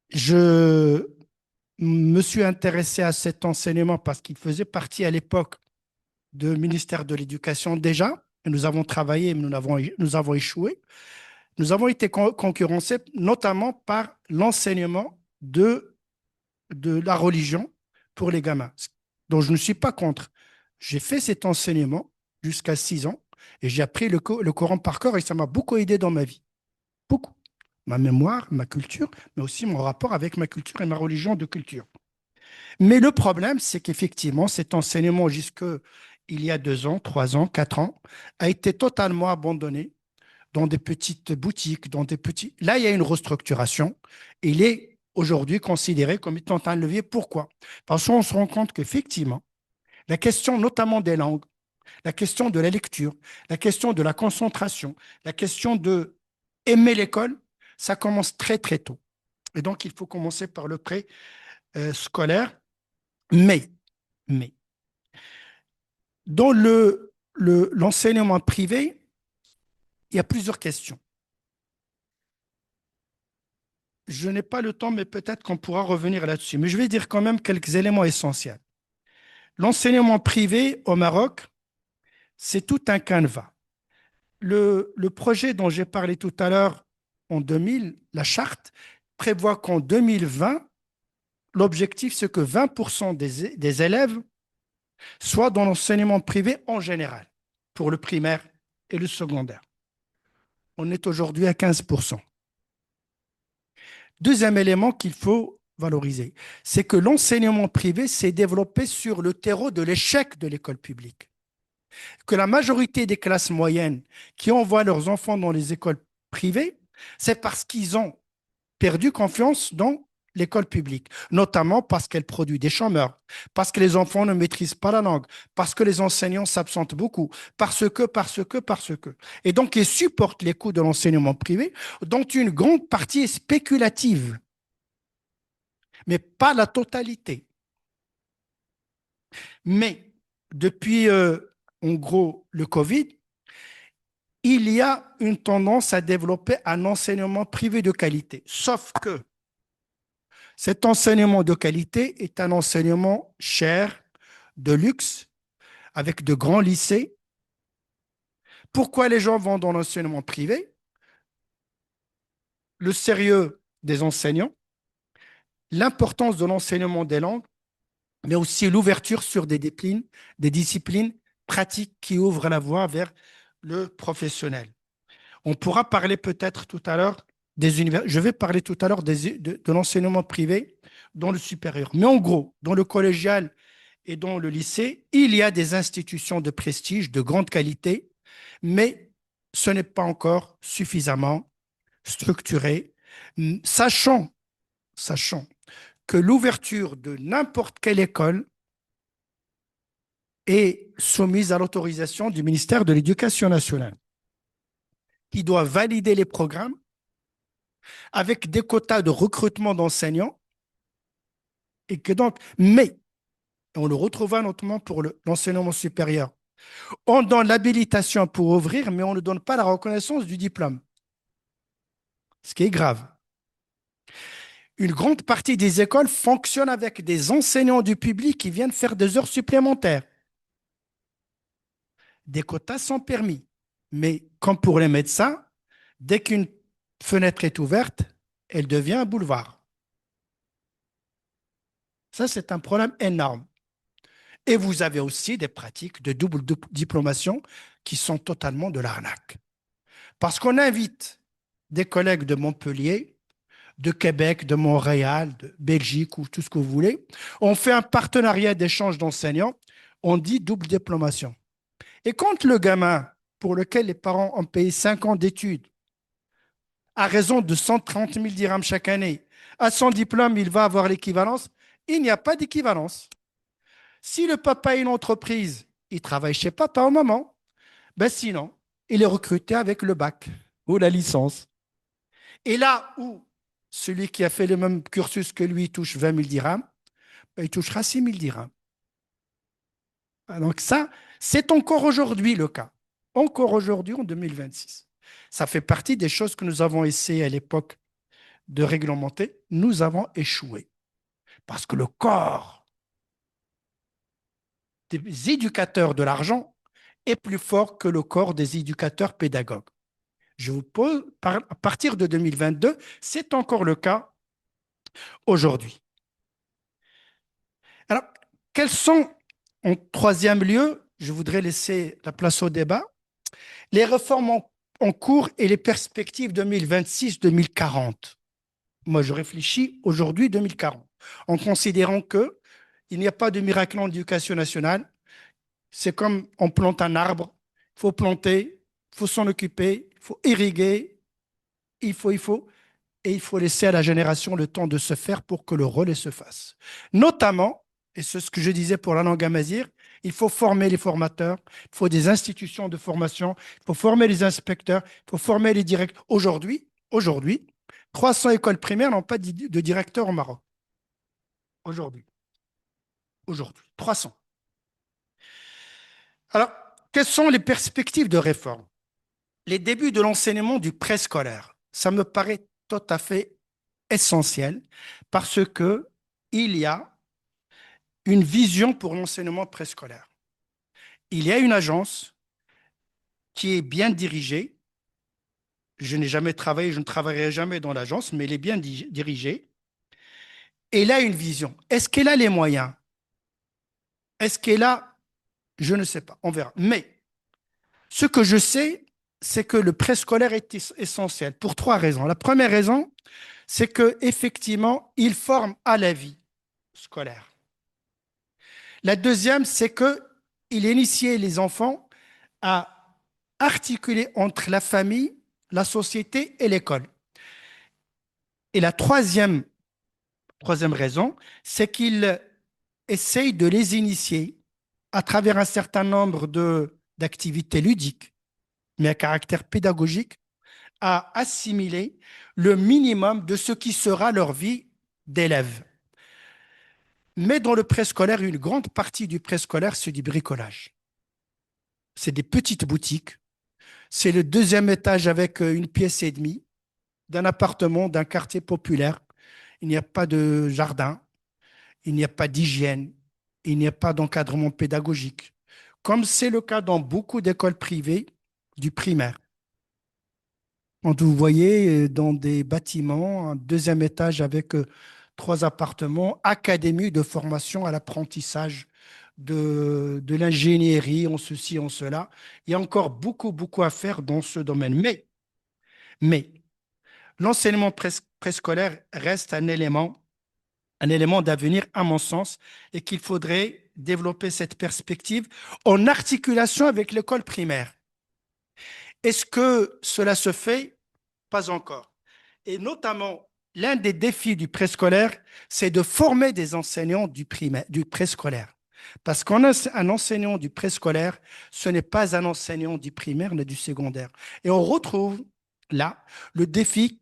Je me suis intéressé à cet enseignement parce qu'il faisait partie à l'époque du ministère de l'Éducation déjà. Et nous avons travaillé, mais nous avons échoué. Nous avons été concurrencés notamment par l'enseignement de la religion pour les gamins. Donc, je ne suis pas contre. J'ai fait cet enseignement jusqu'à 6 ans et j'ai appris le Coran par cœur et ça m'a beaucoup aidé dans ma vie. Beaucoup. Ma mémoire, ma culture, mais aussi mon rapport avec ma culture et ma religion de culture. Mais le problème, c'est qu'effectivement, cet enseignement jusqu'il y a 2 ans, 3 ans, 4 ans, a été totalement abandonné dans des petites boutiques, dans des petits... Là, il y a une restructuration. Il est aujourd'hui considéré comme étant un levier. Pourquoi? Parce qu'on se rend compte qu'effectivement, la question notamment des langues, la question de la lecture, la question de la concentration, la question de aimer l'école, ça commence très, très tôt. Et donc, il faut commencer par le pré-scolaire. Mais, dans l'enseignement privé, il y a plusieurs questions. Je n'ai pas le temps, mais peut-être qu'on pourra revenir là-dessus. Mais je vais dire quand même quelques éléments essentiels. L'enseignement privé au Maroc, c'est tout un canevas. Le projet dont j'ai parlé tout à l'heure, en 2000, la charte, prévoit qu'en 2020, l'objectif, c'est que 20% des élèves soient dans l'enseignement privé en général. pour le primaire et le secondaire. On est aujourd'hui à 15%. Deuxième élément qu'il faut valoriser, c'est que l'enseignement privé s'est développé sur le terreau de l'échec de l'école publique. Que la majorité des classes moyennes qui envoient leurs enfants dans les écoles privées, c'est parce qu'ils ont perdu confiance dans l'école publique, notamment parce qu'elle produit des chômeurs, parce que les enfants ne maîtrisent pas la langue, parce que les enseignants s'absentent beaucoup, parce que. Et donc, ils supportent les coûts de l'enseignement privé, dont une grande partie est spéculative, mais pas la totalité. Mais depuis, en gros, le Covid, il y a une tendance à développer un enseignement privé de qualité. Sauf que cet enseignement de qualité est un enseignement cher, de luxe, avec de grands lycées. Pourquoi les gens vont dans l'enseignement privé? Le sérieux des enseignants, l'importance de l'enseignement des langues, mais aussi l'ouverture sur des disciplines pratiques qui ouvrent la voie vers le professionnel. On pourra parler peut-être tout à l'heure des universités. Je vais parler tout à l'heure de l'enseignement privé dans le supérieur. Mais en gros, dans le collégial et dans le lycée, il y a des institutions de prestige, de grande qualité, mais ce n'est pas encore suffisamment structuré, sachant que l'ouverture de n'importe quelle école est soumise à l'autorisation du ministère de l'Éducation nationale, qui doit valider les programmes avec des quotas de recrutement d'enseignants, et que donc, mais, on le retrouvera notamment pour l'enseignement supérieur, on donne l'habilitation pour ouvrir, mais on ne donne pas la reconnaissance du diplôme, ce qui est grave. Une grande partie des écoles fonctionnent avec des enseignants du public qui viennent faire des heures supplémentaires. Des quotas sont permis, mais comme pour les médecins, dès qu'une fenêtre est ouverte, elle devient un boulevard. Ça, c'est un problème énorme. Et vous avez aussi des pratiques de double diplomation qui sont totalement de l'arnaque. Parce qu'on invite des collègues de Montpellier, de Québec, de Montréal, de Belgique ou tout ce que vous voulez. On fait un partenariat d'échange d'enseignants. On dit double diplomation. Et quand le gamin, pour lequel les parents ont payé 5 ans d'études, à raison de 130 000 dirhams chaque année, à son diplôme, il va avoir l'équivalence, il n'y a pas d'équivalence. Si le papa a une entreprise, il travaille chez papa ou maman. Ben sinon, il est recruté avec le bac ou la licence. Et là où celui qui a fait le même cursus que lui touche 20 000 dirhams, ben il touchera 6 000 dirhams. Donc ça, c'est encore aujourd'hui le cas. Encore aujourd'hui, en 2026. Ça fait partie des choses que nous avons essayé à l'époque de réglementer. Nous avons échoué. Parce que le corps des éducateurs de l'argent est plus fort que le corps des éducateurs pédagogues. Je vous pose, à partir de 2022, c'est encore le cas aujourd'hui. Alors, quels sont, en troisième lieu, je voudrais laisser la place au débat, les réformes en cours et les perspectives 2026-2040. Moi, je réfléchis aujourd'hui 2040, en considérant qu'il n'y a pas de miracle en éducation nationale. C'est comme on plante un arbre, il faut planter, il faut s'en occuper, il faut irriguer, et il faut laisser à la génération le temps de se faire pour que le relais se fasse. Notamment, et c'est ce que je disais pour la langue amazigh, il faut former les formateurs, il faut des institutions de formation, il faut former les inspecteurs, il faut former les directeurs. Aujourd'hui, 300 écoles primaires n'ont pas de directeur au Maroc. Aujourd'hui, 300. Alors, quelles sont les perspectives de réforme? Les débuts de l'enseignement du préscolaire, ça me paraît tout à fait essentiel parce qu'il y a une vision pour l'enseignement préscolaire. Il y a une agence qui est bien dirigée. Je n'ai jamais travaillé, je ne travaillerai jamais dans l'agence, mais elle est bien dirigée. Et elle a une vision. Est-ce qu'elle a les moyens? Est-ce qu'elle a... Je ne sais pas, on verra. Mais Ce que je sais, c'est que le préscolaire est essentiel pour trois raisons. La première raison, c'est qu'effectivement, il forme à la vie scolaire. La deuxième, c'est qu'il initie les enfants à articuler entre la famille, la société et l'école. Et la troisième raison, c'est qu'il essaye de les initier à travers un certain nombre d'activités ludiques, mais à caractère pédagogique, à assimiler le minimum de ce qui sera leur vie d'élève. Mais dans le préscolaire, une grande partie du préscolaire, c'est du bricolage. C'est des petites boutiques. C'est le deuxième étage avec une pièce et demie d'un appartement, d'un quartier populaire. Il n'y a pas de jardin, il n'y a pas d'hygiène, il n'y a pas d'encadrement pédagogique, comme c'est le cas dans beaucoup d'écoles privées du primaire. Quand vous voyez dans des bâtiments, un deuxième étage avec trois appartements, académie de formation à l'apprentissage de l'ingénierie, en ceci, en cela. Il y a encore beaucoup, beaucoup à faire dans ce domaine. Mais l'enseignement préscolaire reste un élément d'avenir, à mon sens, et qu'il faudrait développer cette perspective en articulation avec l'école primaire. Est-ce que cela se fait? Pas encore. Et notamment, l'un des défis du préscolaire, c'est de former des enseignants du préscolaire. Parce qu'un enseignant du préscolaire, ce n'est pas un enseignant du primaire, mais du secondaire. Et on retrouve là le défi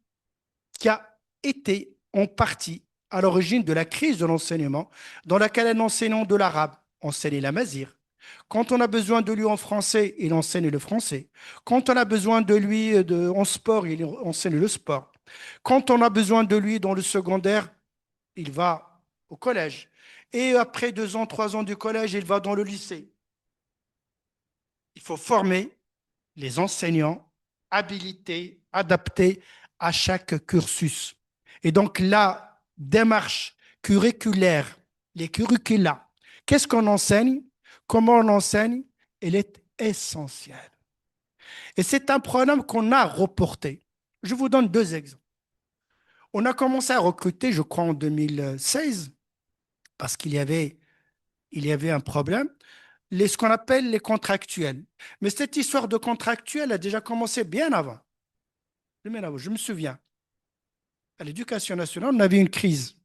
qui a été en partie à l'origine de la crise de l'enseignement, dans laquelle un enseignant de l'arabe enseignait l'amazigh. Quand on a besoin de lui en français, il enseigne le français. Quand on a besoin de lui en sport, il enseigne le sport. Quand on a besoin de lui dans le secondaire, il va au collège. Et après 2 ans, 3 ans du collège, il va dans le lycée. Il faut former les enseignants habilités, adaptés à chaque cursus. Et donc la démarche curriculaire, les curricula, qu'est-ce qu'on enseigne? Comment on enseigne? Elle est essentielle. Et c'est un problème qu'on a reporté. Je vous donne 2 exemples. On a commencé à recruter, je crois, en 2016, parce qu'il y avait un problème, ce qu'on appelle les contractuels. Mais cette histoire de contractuels a déjà commencé bien avant. Je me souviens, à l'Éducation nationale, on avait une crise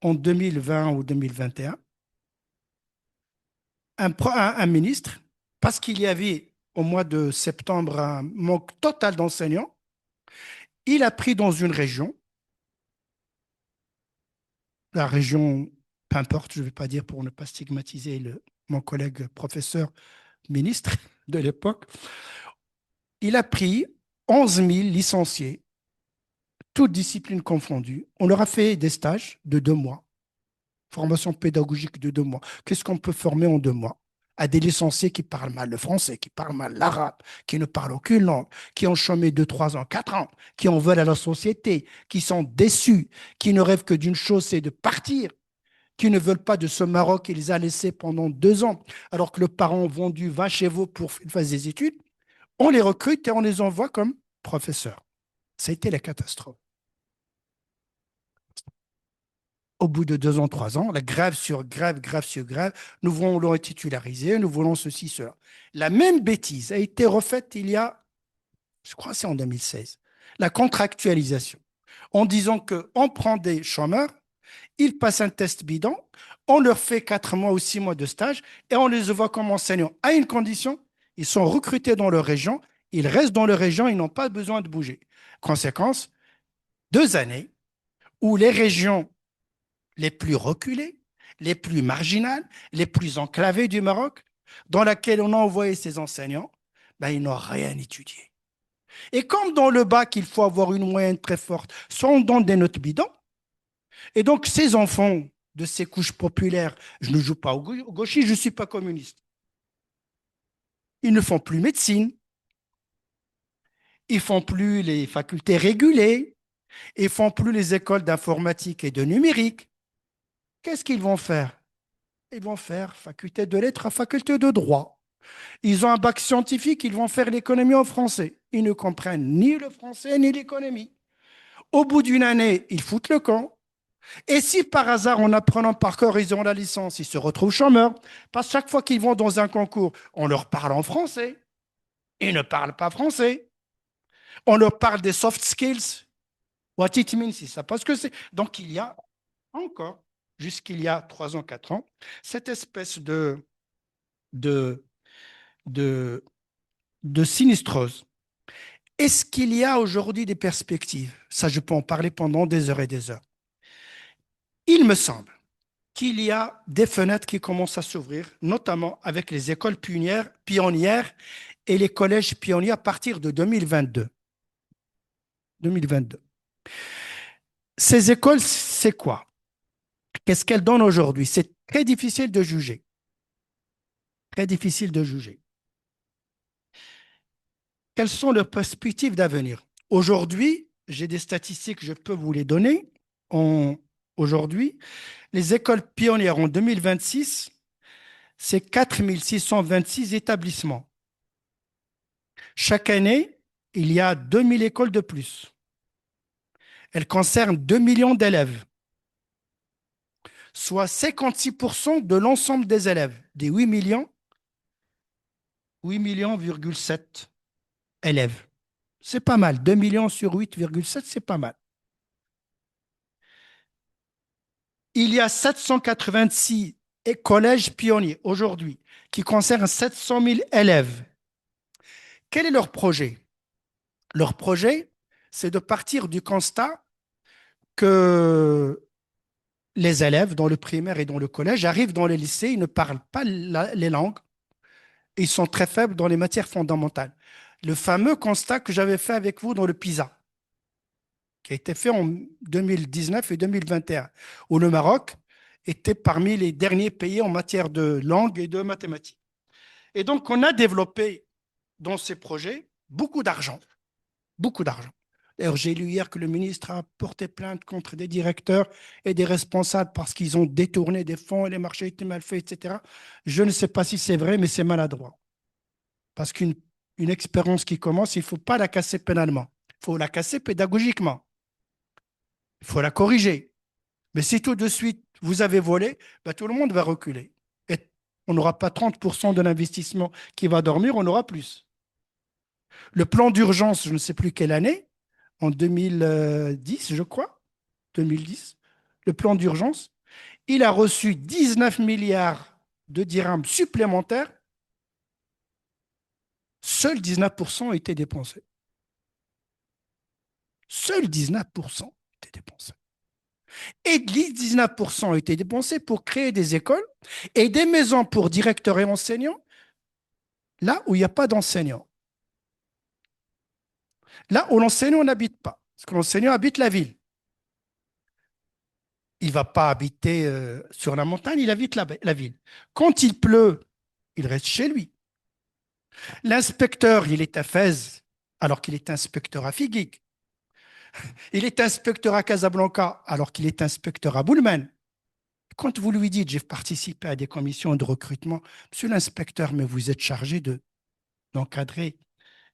en 2020 ou 2021. Un ministre, parce qu'il y avait au mois de septembre un manque total d'enseignants, il a pris dans une région, la région, peu importe, je ne vais pas dire pour ne pas stigmatiser mon collègue professeur ministre de l'époque, il a pris 11 000 licenciés, toutes disciplines confondues. On leur a fait des stages de 2 mois, formation pédagogique de 2 mois. Qu'est-ce qu'on peut former en 2 mois? À des licenciés qui parlent mal le français, qui parlent mal l'arabe, qui ne parlent aucune langue, qui ont chômé 2, 3 ans, 4 ans, qui en veulent à la société, qui sont déçus, qui ne rêvent que d'une chose, c'est de partir, qui ne veulent pas de ce Maroc qu'il les a laissés pendant 2 ans, alors que le parent a vendu 20 chevaux pour faire des études. On les recrute et on les envoie comme professeurs. Ça a été la catastrophe. Au bout de 2 ans, 3 ans, la grève sur grève, grève sur grève, nous voulons être titularisés, nous voulons ceci, cela. La même bêtise a été refaite il y a, je crois que c'est en 2016, la contractualisation, en disant qu'on prend des chômeurs, ils passent un test bidon, on leur fait 4 mois ou 6 mois de stage et on les voit comme enseignants à une condition, ils sont recrutés dans leur région, ils restent dans leur région, ils n'ont pas besoin de bouger. Conséquence, 2 années où les régions les plus reculées, les plus marginales, les plus enclavées du Maroc, dans laquelle on a envoyé ces enseignants, ben, ils n'ont rien étudié. Et comme dans le bac, il faut avoir une moyenne très forte, soit on donne des notes bidons, et donc ces enfants de ces couches populaires, je ne joue pas au gauchiste, je ne suis pas communiste. Ils ne font plus médecine, ils ne font plus les facultés régulées, ils ne font plus les écoles d'informatique et de numérique. Qu'est-ce qu'ils vont faire? Ils vont faire faculté de lettres à faculté de droit. Ils ont un bac scientifique, ils vont faire l'économie en français. Ils ne comprennent ni le français ni l'économie. Au bout d'une année, ils foutent le camp. Et si par hasard, en apprenant par cœur, ils ont la licence, ils se retrouvent chômeurs. Parce que chaque fois qu'ils vont dans un concours, on leur parle en français. Ils ne parlent pas français. On leur parle des soft skills. What it means, ils ne savent pas ce que c'est. Donc, il y a encore, jusqu'il y a 3 ans, 4 ans, cette espèce de, de, de sinistrose. Est-ce qu'il y a aujourd'hui des perspectives? Ça, je peux en parler pendant des heures et des heures. Il me semble qu'il y a des fenêtres qui commencent à s'ouvrir, notamment avec les écoles pionnières et les collèges pionniers à partir de 2022. 2022. Ces écoles, c'est quoi? Qu'est-ce qu'elles donnent aujourd'hui? C'est très difficile de juger. Très difficile de juger. Quelles sont leurs perspectives d'avenir? Aujourd'hui, j'ai des statistiques, je peux vous les donner. Aujourd'hui, les écoles pionnières en 2026, c'est 4 626 établissements. Chaque année, il y a 2000 écoles de plus. Elles concernent 2 millions d'élèves, soit 56% de l'ensemble des élèves, des 8 millions, 8,7 élèves. C'est pas mal. 2 millions sur 8,7, c'est pas mal. Il y a 786 collèges pionniers aujourd'hui qui concernent 700 000 élèves. Quel est leur projet? Leur projet, c'est de partir du constat que les élèves dans le primaire et dans le collège arrivent dans les lycées, ils ne parlent pas les langues, ils sont très faibles dans les matières fondamentales. Le fameux constat que j'avais fait avec vous dans le PISA, qui a été fait en 2019 et 2021, où le Maroc était parmi les derniers pays en matière de langue et de mathématiques. Et donc, on a développé dans ces projets beaucoup d'argent. Beaucoup d'argent. D'ailleurs, j'ai lu hier que le ministre a porté plainte contre des directeurs et des responsables parce qu'ils ont détourné des fonds et les marchés étaient mal faits, etc. Je ne sais pas si c'est vrai, mais c'est maladroit. Parce qu'une expérience qui commence, il ne faut pas la casser pénalement. Il faut la casser pédagogiquement. Il faut la corriger. Mais si tout de suite vous avez volé, ben, tout le monde va reculer. Et on n'aura pas 30% de l'investissement qui va dormir, on aura plus. Le plan d'urgence, je ne sais plus quelle année, en 2010, je crois, 2010, le plan d'urgence, il a reçu 19 milliards de dirhams supplémentaires. Seuls 19% ont été dépensés. Seuls 19% étaient dépensés. Et 19% ont été dépensés pour créer des écoles et des maisons pour directeurs et enseignants, là où il n'y a pas d'enseignants. Là où l'enseignant n'habite pas. Parce que l'enseignant habite la ville. Il ne va pas habiter sur la montagne, il habite la ville. Quand il pleut, il reste chez lui. L'inspecteur, il est à Fès, alors qu'il est inspecteur à Figuig. Il est inspecteur à Casablanca, alors qu'il est inspecteur à Boulmen. Quand vous lui dites, j'ai participé à des commissions de recrutement, monsieur l'inspecteur, mais vous êtes chargé d'encadrer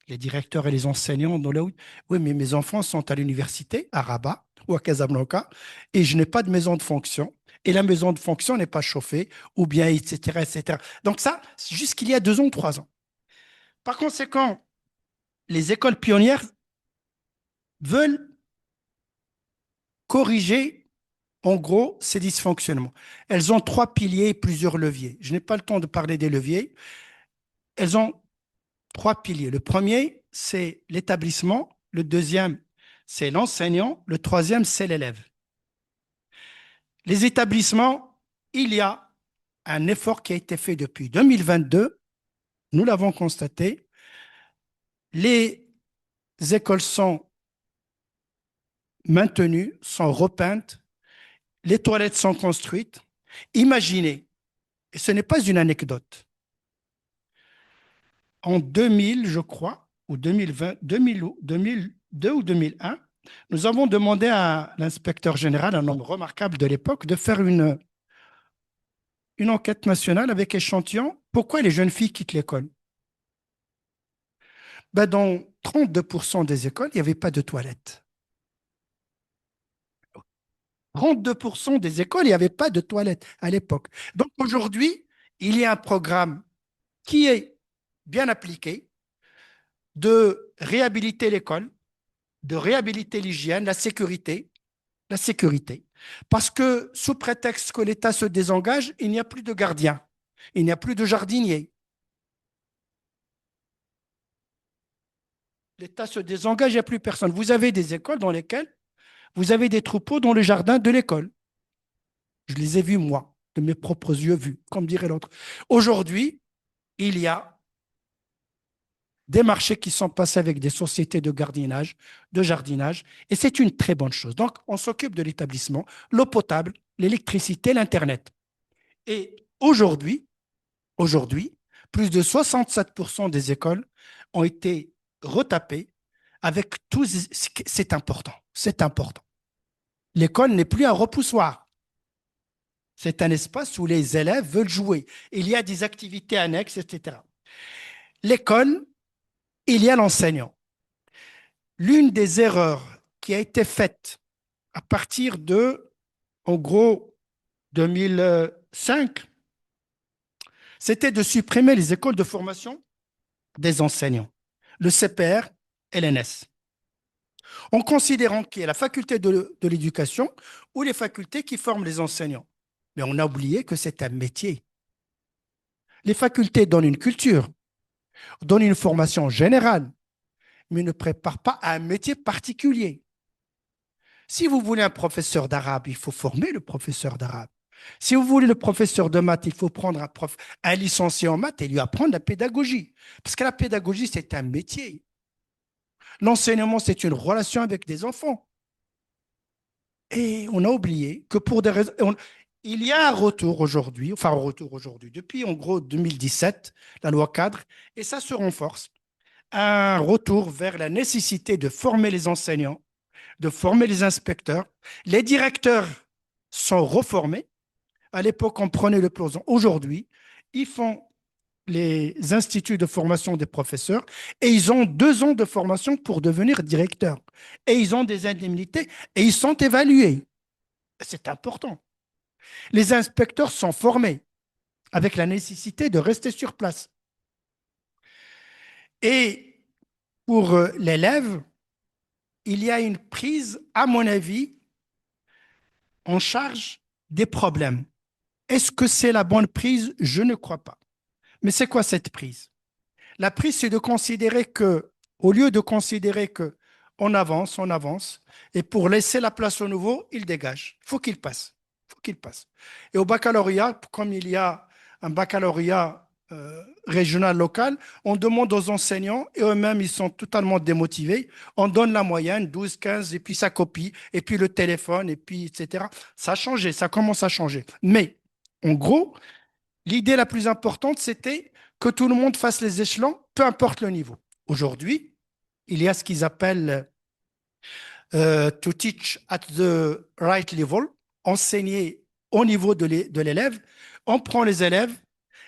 les directeurs et les enseignants dans le... Oui, mais mes enfants sont à l'université, à Rabat ou à Casablanca, et je n'ai pas de maison de fonction, et la maison de fonction n'est pas chauffée, ou bien, etc., etc. Donc ça, c'est jusqu'il y a 2 ans, 3 ans. Par conséquent, les écoles pionnières veulent corriger, en gros, ces dysfonctionnements. Elles ont 3 piliers et plusieurs leviers. Je n'ai pas le temps de parler des leviers. Elles ont 3 piliers. Le premier, c'est l'établissement. Le deuxième, c'est l'enseignant. Le troisième, c'est l'élève. Les établissements, il y a un effort qui a été fait depuis 2022. Nous l'avons constaté. Les écoles sont maintenues, sont repeintes. Les toilettes sont construites. Imaginez, et ce n'est pas une anecdote, en 2000, je crois, ou 2020, 2002 ou 2001, nous avons demandé à l'inspecteur général, un homme remarquable de l'époque, de faire une enquête nationale avec échantillon. Pourquoi les jeunes filles quittent l'école? Ben, dans 32% des écoles, il n'y avait pas de toilettes. 32% des écoles, il n'y avait pas de toilettes à l'époque. Donc aujourd'hui, il y a un programme qui est bien appliqué de réhabiliter l'école, de réhabiliter l'hygiène, la sécurité. La sécurité. Parce que sous prétexte que l'État se désengage, il n'y a plus de gardiens, il n'y a plus de jardiniers. L'État se désengage, il n'y a plus personne. Vous avez des écoles dans lesquelles vous avez des troupeaux dans le jardin de l'école. Je les ai vus, moi, de mes propres yeux vus, comme dirait l'autre. Aujourd'hui, il y a des marchés qui sont passés avec des sociétés de jardinage, et c'est une très bonne chose. Donc, on s'occupe de l'établissement, l'eau potable, l'électricité, l'Internet. Et aujourd'hui, plus de 67% des écoles ont été retapées avec tout. C'est important, c'est important. L'école n'est plus un repoussoir. C'est un espace où les élèves veulent jouer. Il y a des activités annexes, etc. L'école, il y a l'enseignant. L'une des erreurs qui a été faite à partir de, en gros, 2005, c'était de supprimer les écoles de formation des enseignants, le CPR et l'ENS, en considérant qu'il y a la faculté de l'éducation ou les facultés qui forment les enseignants. Mais on a oublié que c'est un métier. Les facultés donnent une culture, donnent une formation générale, mais ne préparent pas à un métier particulier. Si vous voulez un professeur d'arabe, il faut former le professeur d'arabe. Si vous voulez le professeur de maths, il faut prendre un licencié en maths et lui apprendre la pédagogie. Parce que la pédagogie, c'est un métier. L'enseignement, c'est une relation avec des enfants. Et on a oublié que pour des raisons. Il y a un retour aujourd'hui, depuis en gros 2017, la loi cadre, et ça se renforce. Un retour vers la nécessité de former les enseignants, de former les inspecteurs. Les directeurs sont reformés. À l'époque, on prenait le plomb. Aujourd'hui, ils font les instituts de formation des professeurs et ils ont 2 ans de formation pour devenir directeurs. Et ils ont des indemnités et ils sont évalués. C'est important. Les inspecteurs sont formés avec la nécessité de rester sur place. Et pour l'élève, il y a une prise, à mon avis, en charge des problèmes. Est-ce que c'est la bonne prise? Je ne crois pas. Mais c'est quoi cette prise? La prise, c'est de considérer que, au lieu de considérer que on avance, et pour laisser la place au nouveau, il dégage. Il faut qu'il passe. Faut qu'il passe. Et au baccalauréat, comme il y a un baccalauréat régional local, on demande aux enseignants, et eux-mêmes, ils sont totalement démotivés. On donne la moyenne, 12, 15, et puis ça copie, et puis le téléphone, et puis, etc. Ça a changé, ça commence à changer. Mais, en gros, l'idée la plus importante, c'était que tout le monde fasse les échelons, peu importe le niveau. Aujourd'hui, il y a ce qu'ils appellent to teach at the right level, enseigner au niveau de l'élève. On prend les élèves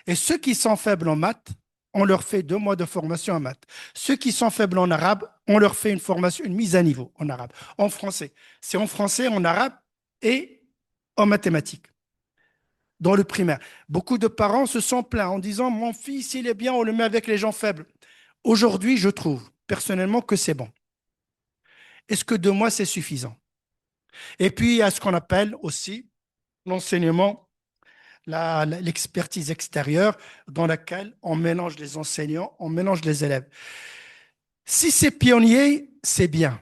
et ceux qui sont faibles en maths, on leur fait 2 mois de formation en maths. Ceux qui sont faibles en arabe, on leur fait une formation, une mise à niveau en arabe. En français, c'est en français, en arabe et en mathématiques. Dans le primaire. Beaucoup de parents se sont plaints en disant mon fils, il est bien, on le met avec les gens faibles. Aujourd'hui, je trouve personnellement que c'est bon. Est-ce que 2 mois, c'est suffisant? Et puis, il y a ce qu'on appelle aussi l'enseignement, l'expertise extérieure, dans laquelle on mélange les enseignants, on mélange les élèves. Si c'est pionnier, c'est bien.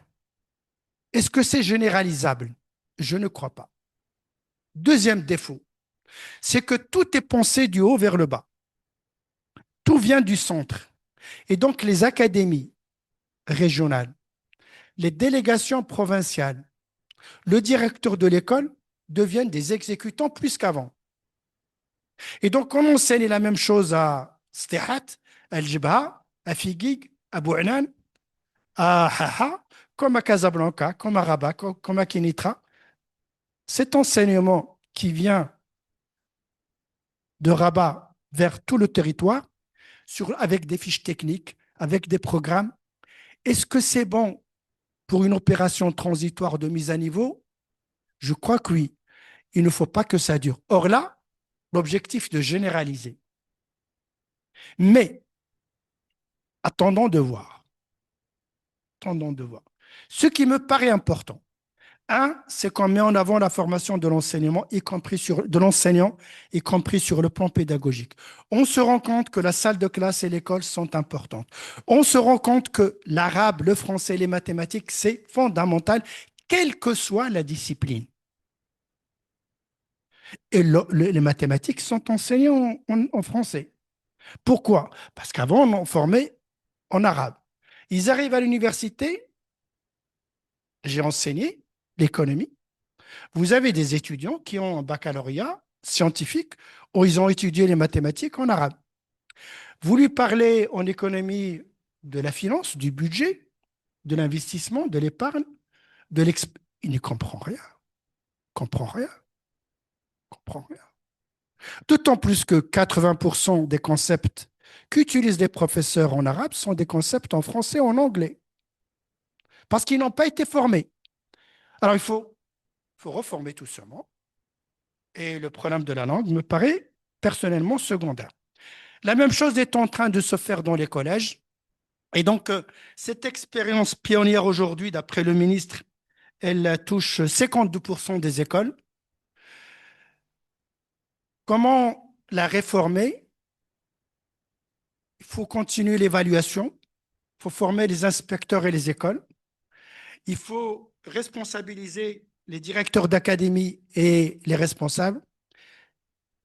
Est-ce que c'est généralisable? Je ne crois pas. Deuxième défaut, c'est que tout est pensé du haut vers le bas. Tout vient du centre. Et donc, les académies régionales, les délégations provinciales, le directeur de l'école deviennent des exécutants plus qu'avant. Et donc, on enseigne la même chose à Stihat, à El-Jibha, à Figuig, à Bou'anan, à Haha, comme à Casablanca, comme à Rabat, comme à Kenitra. Cet enseignement qui vient, de Rabat vers tout le territoire avec des fiches techniques, avec des programmes. Est-ce que c'est bon pour une opération transitoire de mise à niveau? Je crois que oui. Il ne faut pas que ça dure. Or là, l'objectif est de généraliser. Mais attendons de voir. Attendons de voir. Ce qui me paraît important, c'est qu'on met en avant la formation de l'enseignement, de l'enseignant, y compris sur le plan pédagogique. On se rend compte que la salle de classe et l'école sont importantes. On se rend compte que l'arabe, le français, les mathématiques, c'est fondamental, quelle que soit la discipline. Et les mathématiques sont enseignées en français. Pourquoi? Parce qu'avant, on en formait en arabe. Ils arrivent à l'université, j'ai enseigné l'économie. Vous avez des étudiants qui ont un baccalauréat scientifique où ils ont étudié les mathématiques en arabe. Vous lui parlez en économie de la finance, du budget, de l'investissement, de l'épargne, il ne comprend rien. Comprend rien. Comprend rien. D'autant plus que 80% des concepts qu'utilisent les professeurs en arabe sont des concepts en français et en anglais. Parce qu'ils n'ont pas été formés. Alors il faut reformer tout simplement. Et le problème de la langue me paraît personnellement secondaire. La même chose est en train de se faire dans les collèges. Et donc, cette expérience pionnière aujourd'hui, d'après le ministre, elle touche 52% des écoles. Comment la réformer? Il faut continuer l'évaluation. Il faut former les inspecteurs et les écoles. Il faut responsabiliser les directeurs d'académie et les responsables.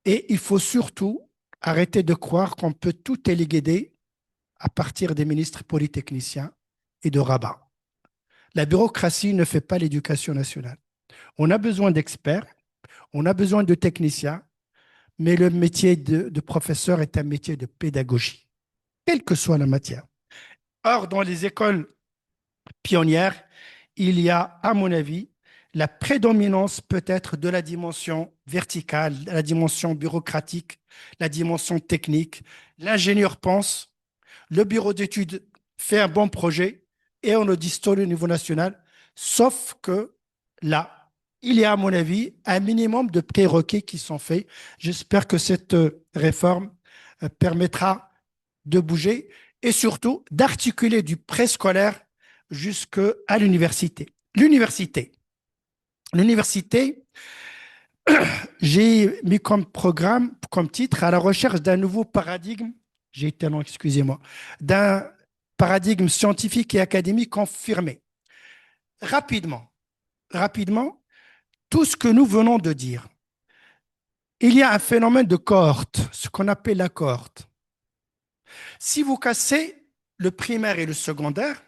Et il faut surtout arrêter de croire qu'on peut tout téléguider à partir des ministres polytechniciens et de Rabat. La bureaucratie ne fait pas l'éducation nationale. On a besoin d'experts, on a besoin de techniciens, mais le métier de professeur est un métier de pédagogie, quelle que soit la matière. Or, dans les écoles pionnières, il y a, à mon avis, la prédominance peut-être de la dimension verticale, la dimension bureaucratique, la dimension technique. L'ingénieur pense, le bureau d'études fait un bon projet et on le distille au niveau national, sauf que là, il y a, à mon avis, un minimum de prérequis qui sont faits. J'espère que cette réforme permettra de bouger et surtout d'articuler du préscolaire jusqu'à l'université. L'université, j'ai mis comme programme, comme titre, à la recherche d'un nouveau paradigme, j'ai été long, excusez-moi, d'un paradigme scientifique et académique confirmé. Rapidement, tout ce que nous venons de dire, il y a un phénomène de cohorte, ce qu'on appelle la cohorte. Si vous cassez le primaire et le secondaire,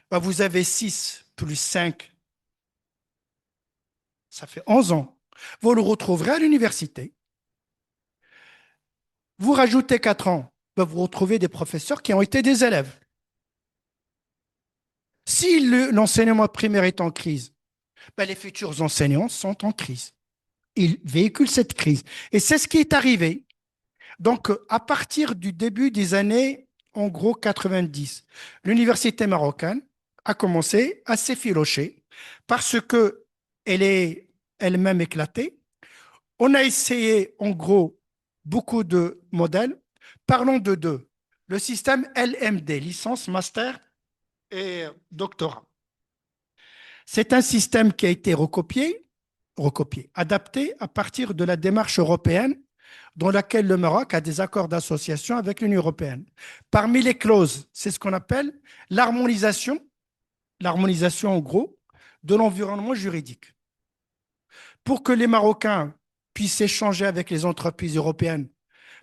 bah vous avez 6 plus 5, ça fait 11 ans. Vous le retrouverez à l'université. Vous rajoutez 4 ans, bah vous retrouvez des professeurs qui ont été des élèves. Si l'enseignement primaire est en crise, bah les futurs enseignants sont en crise. Ils véhiculent cette crise. Et c'est ce qui est arrivé. Donc, à partir du début des années, en gros, 90, l'université marocaine a commencé à s'effilocher parce qu'elle est elle-même éclatée. On a essayé, en gros, beaucoup de modèles. Parlons de deux. Le système LMD, licence, master et doctorat. C'est un système qui a été recopié, adapté à partir de la démarche européenne dans laquelle le Maroc a des accords d'association avec l'Union européenne. Parmi les clauses, c'est ce qu'on appelle l'harmonisation en gros, de l'environnement juridique. Pour que les Marocains puissent échanger avec les entreprises européennes,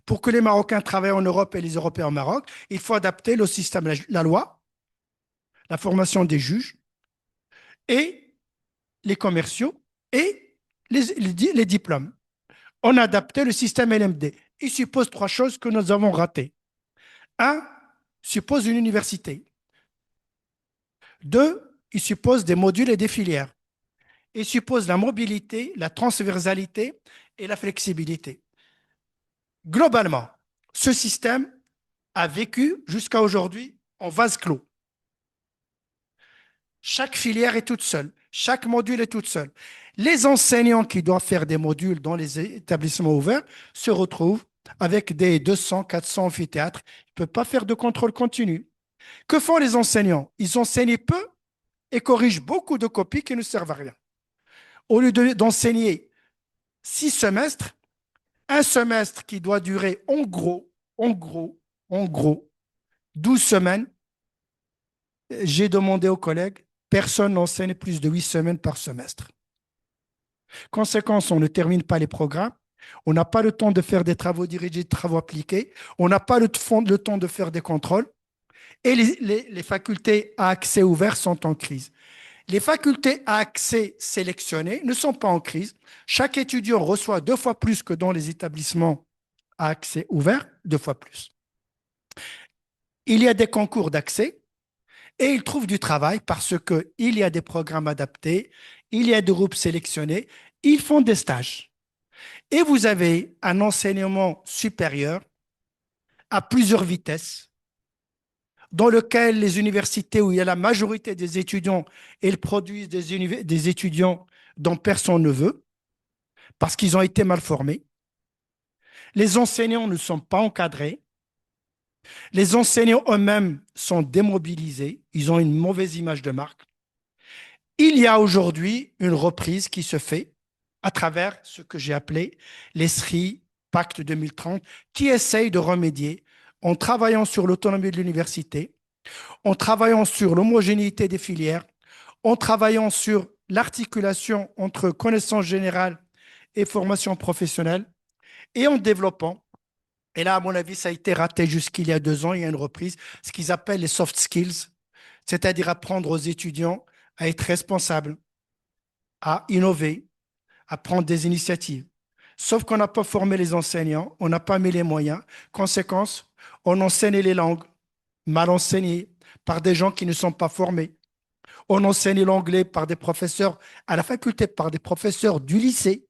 pour que les Marocains travaillent en Europe et les Européens au Maroc, il faut adapter le système, la loi, la formation des juges et les commerciaux et les diplômes. On a adapté le système LMD. Il suppose 3 choses que nous avons ratées. 1, suppose une université. 2, il suppose des modules et des filières. Il suppose la mobilité, la transversalité et la flexibilité. Globalement, ce système a vécu jusqu'à aujourd'hui en vase clos. Chaque filière est toute seule, chaque module est toute seule. Les enseignants qui doivent faire des modules dans les établissements ouverts se retrouvent avec des 200, 400 amphithéâtres. Ils ne peuvent pas faire de contrôle continu. Que font les enseignants? Ils enseignent peu et corrigent beaucoup de copies qui ne servent à rien. Au lieu d'enseigner 6 semestres, un semestre qui doit durer en gros, 12 semaines, j'ai demandé aux collègues, personne n'enseigne plus de 8 semaines par semestre. Conséquence, on ne termine pas les programmes, on n'a pas le temps de faire des travaux dirigés, des travaux appliqués, on n'a pas le temps de faire des contrôles, et les facultés à accès ouvert sont en crise. Les facultés à accès sélectionnés ne sont pas en crise. Chaque étudiant reçoit 2 fois plus que dans les établissements à accès ouvert, 2 fois plus. Il y a des concours d'accès et ils trouvent du travail parce qu'il y a des programmes adaptés, il y a des groupes sélectionnés, ils font des stages. Et vous avez un enseignement supérieur à plusieurs vitesses, dans lequel les universités où il y a la majorité des étudiants, elles produisent des étudiants dont personne ne veut, parce qu'ils ont été mal formés. Les enseignants ne sont pas encadrés. Les enseignants eux-mêmes sont démobilisés. Ils ont une mauvaise image de marque. Il y a aujourd'hui une reprise qui se fait à travers ce que j'ai appelé l'ESRI Pacte 2030, qui essaye de remédier en travaillant sur l'autonomie de l'université, en travaillant sur l'homogénéité des filières, en travaillant sur l'articulation entre connaissances générales et formation professionnelle, et en développant, et là, à mon avis, ça a été raté jusqu'il y a 2 ans, il y a une reprise, ce qu'ils appellent les soft skills, c'est-à-dire apprendre aux étudiants à être responsables, à innover, à prendre des initiatives. Sauf qu'on n'a pas formé les enseignants, on n'a pas mis les moyens. Conséquence, on enseigne les langues mal enseignées par des gens qui ne sont pas formés. On enseigne l'anglais par des professeurs à la faculté, par des professeurs du lycée.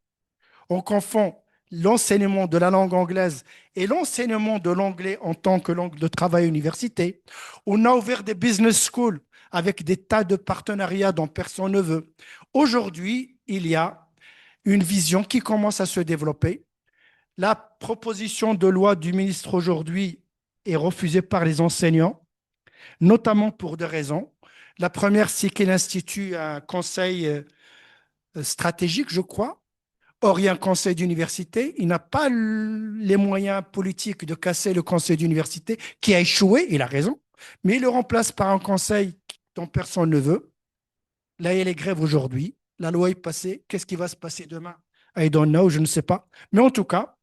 On confond l'enseignement de la langue anglaise et l'enseignement de l'anglais en tant que langue de travail à l'université. On a ouvert des business schools avec des tas de partenariats dont personne ne veut. Aujourd'hui, il y a une vision qui commence à se développer. La proposition de loi du ministre aujourd'hui est refusée par les enseignants, notamment pour 2 raisons. La première, c'est qu'il institue un conseil stratégique, je crois. Or, il y a un conseil d'université. Il n'a pas les moyens politiques de casser le conseil d'université qui a échoué, il a raison, mais il le remplace par un conseil dont personne ne veut. Là, il y a les grèves aujourd'hui. La loi est passée. Qu'est-ce qui va se passer demain? I don't know, je ne sais pas. Mais en tout cas,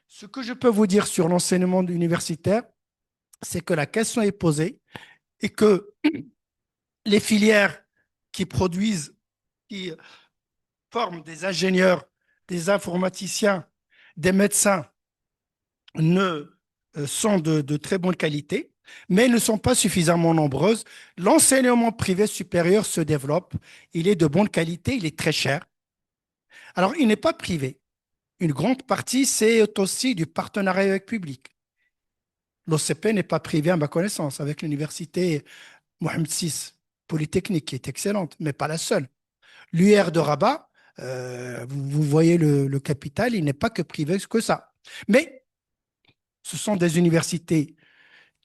ce que je peux vous dire sur l'enseignement universitaire, c'est que la question est posée et que les filières qui produisent, qui forment des ingénieurs, des informaticiens, des médecins, ne sont de très bonne qualité, mais ne sont pas suffisamment nombreuses. L'enseignement privé supérieur se développe, il est de bonne qualité, il est très cher. Alors, il n'est pas privé. Une grande partie, c'est aussi du partenariat avec le public. L'OCP n'est pas privé à ma connaissance, avec l'université Mohamed VI Polytechnique, qui est excellente, mais pas la seule. L'UR de Rabat, vous voyez le capital, il n'est pas que privé que ça. Mais ce sont des universités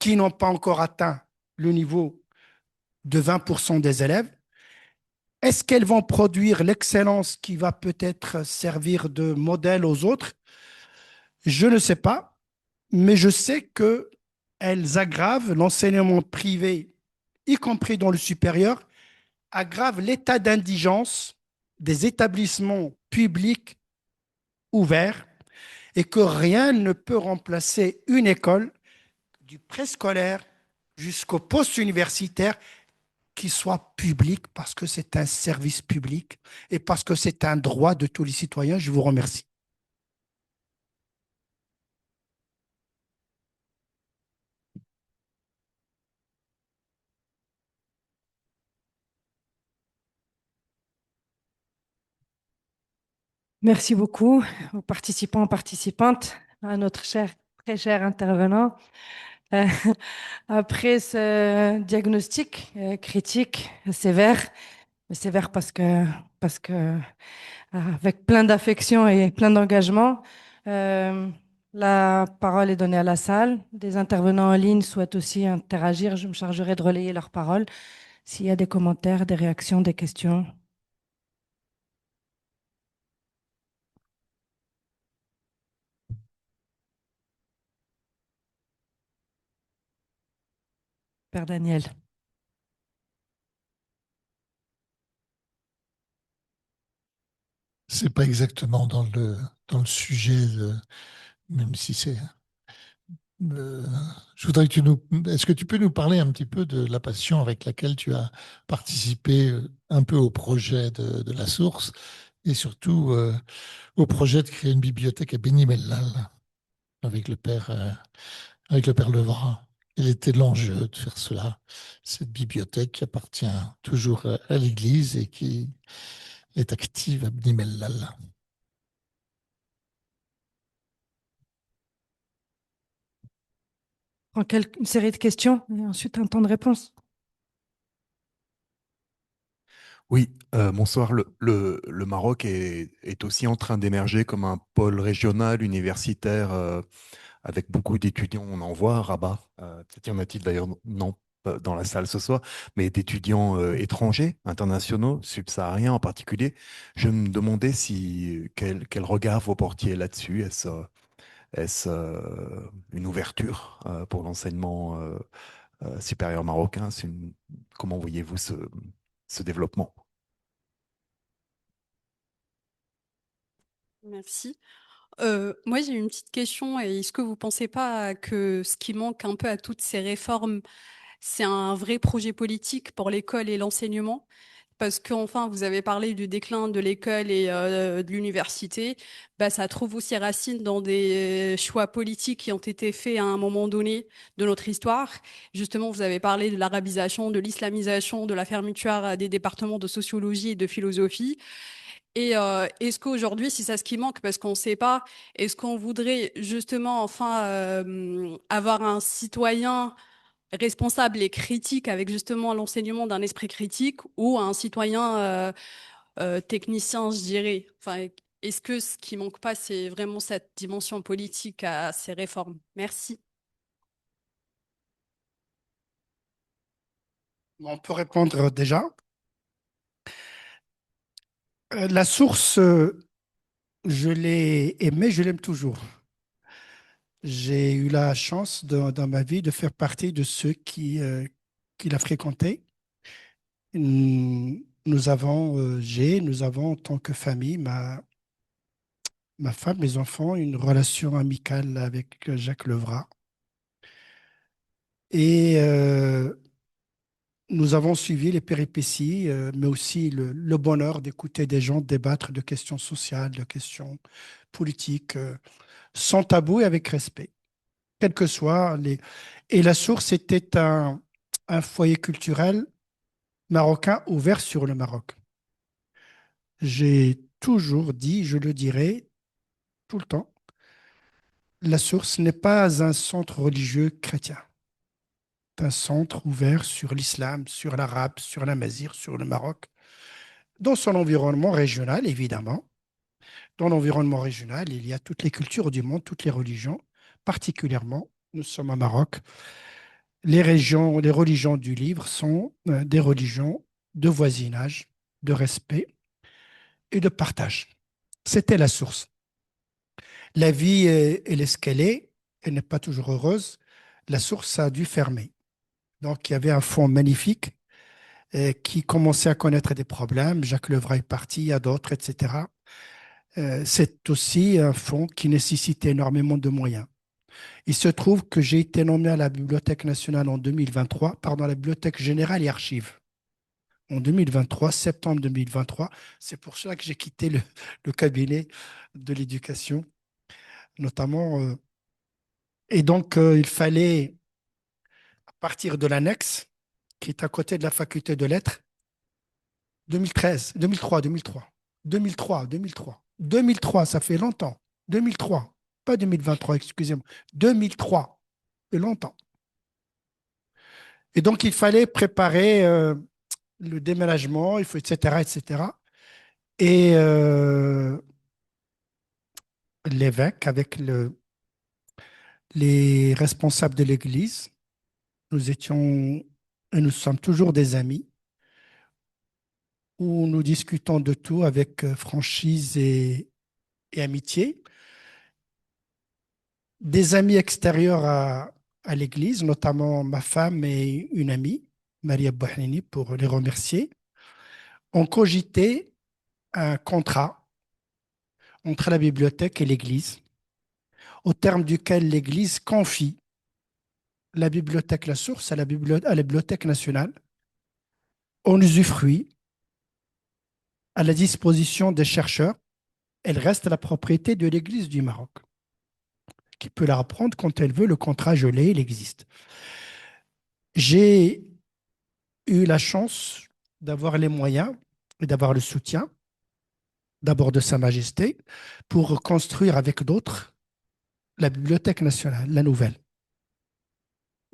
qui n'ont pas encore atteint le niveau de 20% des élèves. Est-ce qu'elles vont produire l'excellence qui va peut-être servir de modèle aux autres? Je ne sais pas, mais je sais qu'elles aggravent l'enseignement privé, y compris dans le supérieur, aggrave l'état d'indigence des établissements publics ouverts et que rien ne peut remplacer une école du préscolaire jusqu'au post-universitaire qui soit public parce que c'est un service public et parce que c'est un droit de tous les citoyens. Je vous remercie.
Merci beaucoup aux participants et participantes. à notre très cher intervenant. Euh, Après ce diagnostic critique sévère, sévère parce que avec plein d'affection et plein d'engagement, euh, la parole est donnée à la salle. Des intervenants en ligne souhaitent aussi interagir. Je me chargerai de relayer leurs paroles. S'il y a des commentaires, des réactions, des questions. Père Daniel.
C'est pas exactement dans le sujet, même si c'est. euh, je voudrais que tu nous. Est-ce que tu peux nous parler un petit peu de la passion avec laquelle tu as participé un peu au projet de la source et surtout au projet de créer une bibliothèque à Beni Mellal avec avec le père Levrat. Quel était l'enjeu de faire cela? Cette bibliothèque qui appartient toujours à l'Église et qui est active à Beni Mellal.
Une série de questions et ensuite un temps de réponse.
Oui, bonsoir. Le Maroc est aussi en train d'émerger comme un pôle régional universitaire avec beaucoup d'étudiants. On en voit à Rabat. Peut-être y en a-t-il d'ailleurs, non, pas dans la salle ce soir, mais d'étudiants étrangers, internationaux, subsahariens en particulier. Je me demandais quel regard vous portiez là-dessus. Est-ce une ouverture pour l'enseignement supérieur marocain? Comment voyez-vous ce développement?
Merci. Moi, j'ai une petite question. Est-ce que vous ne pensez pas que ce qui manque un peu à toutes ces réformes, c'est un vrai projet politique pour l'école et l'enseignement? Parce qu'enfin, vous avez parlé du déclin de l'école et de l'université. Bah, ça trouve aussi racine dans des choix politiques qui ont été faits à un moment donné de notre histoire. Justement, vous avez parlé de l'arabisation, de l'islamisation, de la fermeture des départements de sociologie et de philosophie. Et est-ce qu'aujourd'hui, si c'est ce qui manque, parce qu'on ne sait pas, est-ce qu'on voudrait justement enfin avoir un citoyen responsable et critique avec justement l'enseignement d'un esprit critique ou un citoyen technicien, je dirais. Enfin, est-ce que ce qui manque pas, c'est vraiment cette dimension politique à ces réformes? Merci.
On peut répondre déjà. La source, je l'ai aimée, je l'aime toujours. J'ai eu la chance dans ma vie de faire partie de ceux qui l'a fréquenté. Nous avons en tant que famille, ma femme, mes enfants, une relation amicale avec Jacques Levrat. Et nous avons suivi les péripéties, mais aussi le bonheur d'écouter des gens débattre de questions sociales, de questions politiques, sans tabou et avec respect, quels que soient les. Et la source était un foyer culturel marocain ouvert sur le Maroc. J'ai toujours dit, je le dirai tout le temps, la source n'est pas un centre religieux chrétien. C'est un centre ouvert sur l'islam, sur l'arabe, sur la mazir, sur le Maroc, dans son environnement régional, évidemment. Dans l'environnement régional, il y a toutes les cultures du monde, toutes les religions, particulièrement, nous sommes au Maroc. Les religions du livre sont des religions de voisinage, de respect et de partage. C'était la source. La vie, elle est ce qu'elle est, elle n'est pas toujours heureuse. La source a dû fermer. Donc, il y avait un fonds magnifique qui commençait à connaître des problèmes. Jacques Levray est parti, il y a d'autres, etc. C'est aussi un fonds qui nécessite énormément de moyens. Il se trouve que j'ai été nommé à la Bibliothèque nationale en 2023, pardon, à la Bibliothèque générale et archives. En 2023, septembre 2023, c'est pour cela que j'ai quitté le cabinet de l'éducation, notamment. Et donc, il fallait, à partir de l'annexe, qui est à côté de la faculté de lettres, 2013, 2003, 2003, 2003, 2003, 2003, ça fait longtemps, 2003. pas 2023, excusez-moi, 2003, c'est longtemps. Et donc, il fallait préparer le déménagement, il faut, etc., etc. Et l'évêque, avec les responsables de l'Église, nous étions et nous sommes toujours des amis, où nous discutons de tout avec franchise et amitié. Des amis extérieurs à l'Église, notamment ma femme et une amie, Maria Bouhnini, pour les remercier, ont cogité un contrat entre la bibliothèque et l'Église, au terme duquel l'Église confie la bibliothèque La Source à la Bibliothèque nationale en usufruit à la disposition des chercheurs. Elle reste la propriété de l'Église du Maroc, qui peut la reprendre quand elle veut. Le contrat gelé, il existe. J'ai eu la chance d'avoir les moyens et d'avoir le soutien, d'abord de Sa Majesté, pour construire avec d'autres la Bibliothèque nationale, la nouvelle.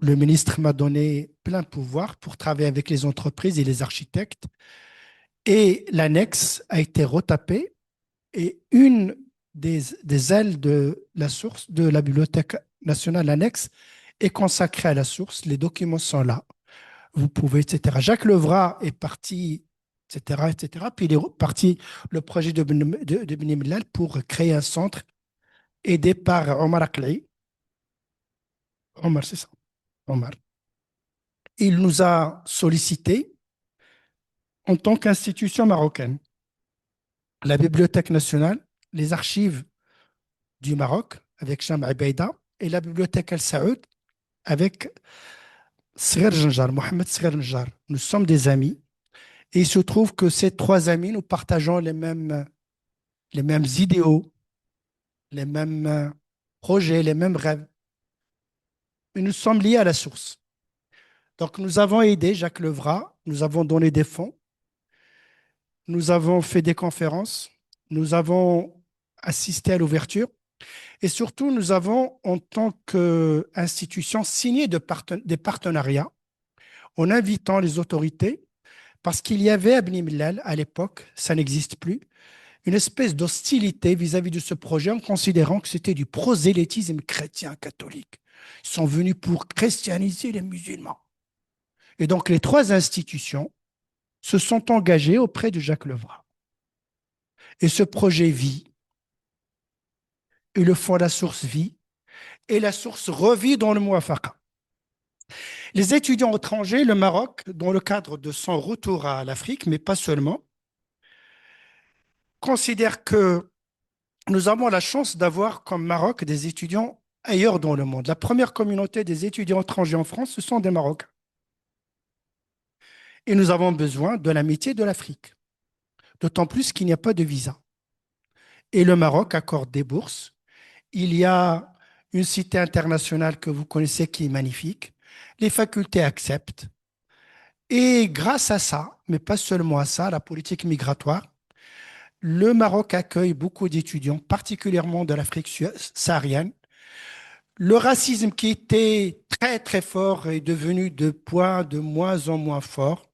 Le ministre m'a donné plein pouvoir pour travailler avec les entreprises et les architectes. Et l'annexe a été retapée et une des ailes de la source, de la Bibliothèque nationale annexe, est consacrée à la source. Les documents sont là. Vous pouvez, etc. Jacques Levrat est parti, etc., etc. Puis il est parti le projet de Beni Mellal pour créer un centre aidé par Omar Akli. Omar, c'est ça. Omar. Il nous a sollicité en tant qu'institution marocaine. La Bibliothèque nationale, les archives du Maroc avec Cham Abeida et la Bibliothèque Al Saoud avec Sghir Janjar, Mohamed Sghir Janjar. Nous sommes des amis et il se trouve que ces trois amis, nous partageons les mêmes idéaux, les mêmes projets, les mêmes rêves. Et nous sommes liés à la source. Donc nous avons aidé Jacques Levrat, nous avons donné des fonds, nous avons fait des conférences, nous avons assisté à l'ouverture et surtout nous avons en tant qu'institution signé des partenariats en invitant les autorités parce qu'il y avait à Beni Mellal à l'époque, ça n'existe plus, une espèce d'hostilité vis-à-vis de ce projet en considérant que c'était du prosélytisme chrétien catholique. Ils sont venus pour christianiser les musulmans. Et donc les trois institutions se sont engagées auprès de Jacques Levrat. Et ce projet vit, et le fonds La Source vit, et la source revit dans le Mouafaqa. Les étudiants étrangers, le Maroc, dans le cadre de son retour à l'Afrique, mais pas seulement, considèrent que nous avons la chance d'avoir comme Maroc des étudiants ailleurs dans le monde. La première communauté des étudiants étrangers en France, ce sont des Marocains. Et nous avons besoin de l'amitié de l'Afrique, d'autant plus qu'il n'y a pas de visa. Et le Maroc accorde des bourses. Il y a une cité internationale que vous connaissez qui est magnifique. Les facultés acceptent. Et grâce à ça, mais pas seulement à ça, la politique migratoire, le Maroc accueille beaucoup d'étudiants, particulièrement de l'Afrique saharienne. Le racisme qui était très très fort est devenu de moins en moins fort.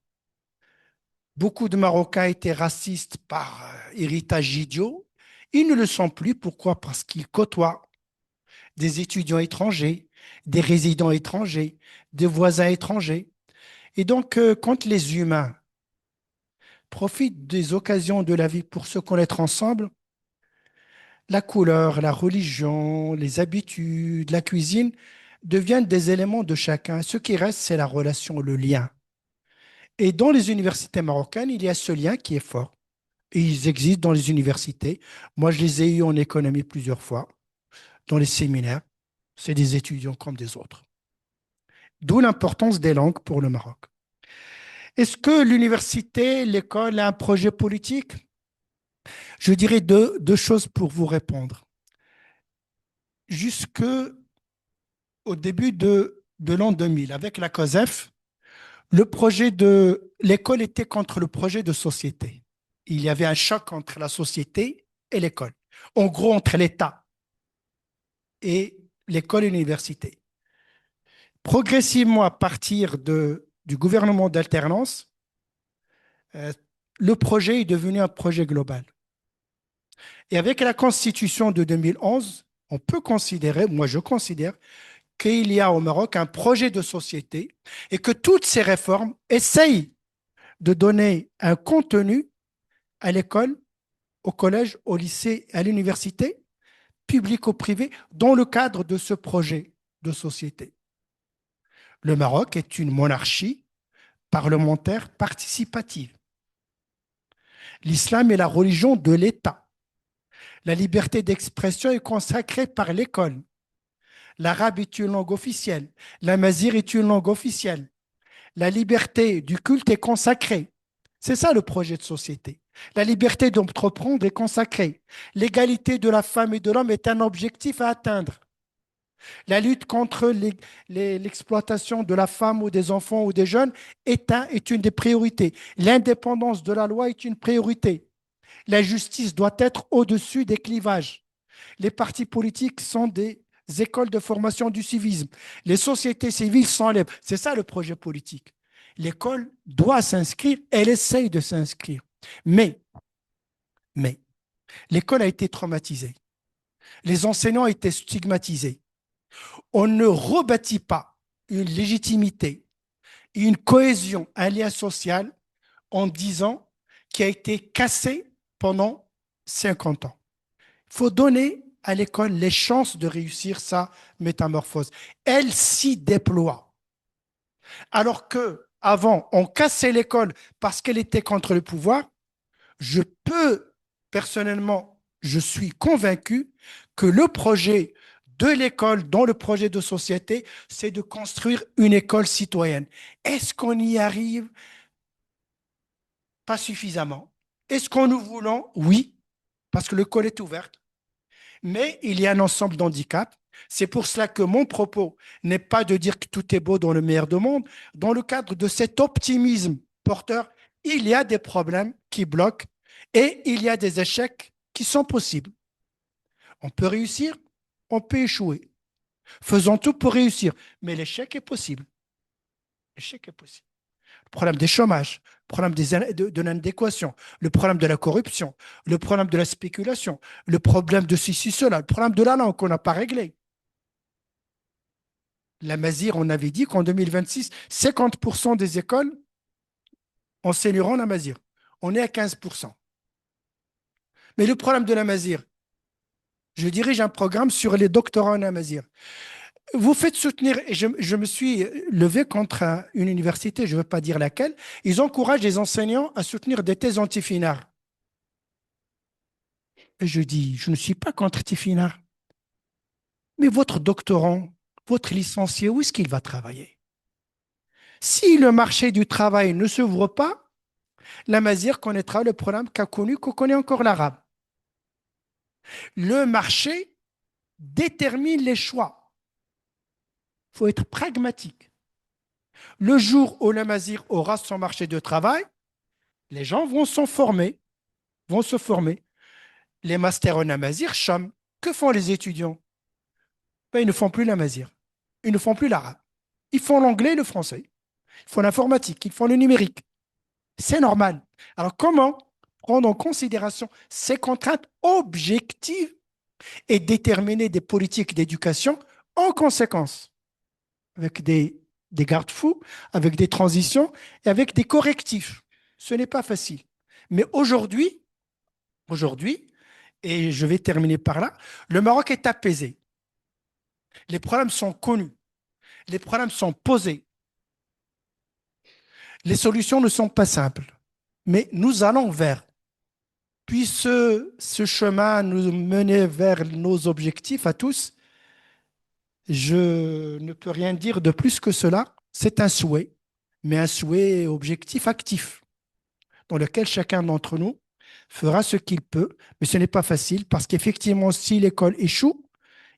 Beaucoup de Marocains étaient racistes par héritage idiot. Ils ne le sont plus. Pourquoi? Parce qu'ils côtoient des étudiants étrangers, des résidents étrangers, des voisins étrangers. Et donc, quand les humains profitent des occasions de la vie pour se connaître ensemble, la couleur, la religion, les habitudes, la cuisine deviennent des éléments de chacun. Ce qui reste, c'est la relation, le lien. Et dans les universités marocaines, il y a ce lien qui est fort. Et ils existent dans les universités. Moi, je les ai eus en économie plusieurs fois, dans les séminaires. C'est des étudiants comme des autres. D'où l'importance des langues pour le Maroc. Est-ce que l'université, l'école a un projet politique? Je dirais deux choses pour vous répondre. Jusqu'au début de l'an 2000, avec la COSEF, le projet de l'école était contre le projet de société. Il y avait un choc entre la société et l'école. En gros, entre l'État et l'école-université. Progressivement, à partir du gouvernement d'alternance, le projet est devenu un projet global. Et avec la Constitution de 2011, on peut considérer, moi je considère, qu'il y a au Maroc un projet de société et que toutes ces réformes essayent de donner un contenu à l'école, au collège, au lycée, à l'université, public ou privé, dans le cadre de ce projet de société. Le Maroc est une monarchie parlementaire participative. L'islam est la religion de l'État. La liberté d'expression est consacrée par l'école. L'arabe est une langue officielle. La mazir est une langue officielle. La liberté du culte est consacrée. C'est ça le projet de société. La liberté d'entreprendre est consacrée. L'égalité de la femme et de l'homme est un objectif à atteindre. La lutte contre l'exploitation de la femme ou des enfants ou des jeunes est une des priorités. L'indépendance de la loi est une priorité. La justice doit être au-dessus des clivages. Les partis politiques sont des écoles de formation du civisme. Les sociétés civiles sont libres. C'est ça le projet politique. L'école doit s'inscrire, elle essaye de s'inscrire. Mais, l'école a été traumatisée. Les enseignants ont été stigmatisés. On ne rebâtit pas une légitimité, une cohésion, un lien social en 10 ans qui a été cassé pendant 50 ans. Il faut donner à l'école les chances de réussir sa métamorphose. Elle s'y déploie. Alors qu'avant, on cassait l'école parce qu'elle était contre le pouvoir, personnellement, je suis convaincu que le projet de l'école dans le projet de société, c'est de construire une école citoyenne. Est-ce qu'on y arrive? Pas suffisamment. Est-ce qu'on nous voulons? Oui, parce que l'école est ouverte. Mais il y a un ensemble d'handicaps. C'est pour cela que mon propos n'est pas de dire que tout est beau dans le meilleur des mondes. Dans le cadre de cet optimisme porteur, il y a des problèmes qui bloquent et il y a des échecs qui sont possibles. On peut réussir, on peut échouer. Faisons tout pour réussir, mais l'échec est possible. L'échec est possible. Le problème des chômages, le problème de l'indéquation, le problème de la corruption, le problème de la spéculation, le problème de ceci, cela, le problème de la langue qu'on n'a pas réglé. La Mazir, on avait dit qu'en 2026, 50% des écoles enseigneront la Mazir. On est à 15%. Mais le problème de la Mazir, je dirige un programme sur les doctorats en Amazir. Vous faites soutenir, et je me suis levé contre une université, je ne veux pas dire laquelle, ils encouragent les enseignants à soutenir des thèses anti-finards. Et je dis, je ne suis pas contre Tifinard. Mais votre doctorant, votre licencié, où est-ce qu'il va travailler? Si le marché du travail ne s'ouvre pas, la Mazir connaîtra le problème qu'a connu, qu'on connaît encore l'arabe. Le marché détermine les choix. Il faut être pragmatique. Le jour où la Mazir aura son marché de travail, les gens vont se former. Les masters en Amazir, chôment. Que font les étudiants? Ils ne font plus l'Amazir. Ils ne font plus l'arabe. Ils font l'anglais et le français. Ils font l'informatique, ils font le numérique. C'est normal. Alors, comment prendre en considération ces contraintes objectives et déterminer des politiques d'éducation en conséquence, avec des garde-fous, avec des transitions et avec des correctifs? Ce n'est pas facile. Mais aujourd'hui, et je vais terminer par là, le Maroc est apaisé. Les problèmes sont connus. Les problèmes sont posés. Les solutions ne sont pas simples. Mais nous allons vers. Puis ce chemin nous mener vers nos objectifs à tous. Je ne peux rien dire de plus que cela. C'est un souhait, mais un souhait objectif actif, dans lequel chacun d'entre nous fera ce qu'il peut. Mais ce n'est pas facile parce qu'effectivement, si l'école échoue,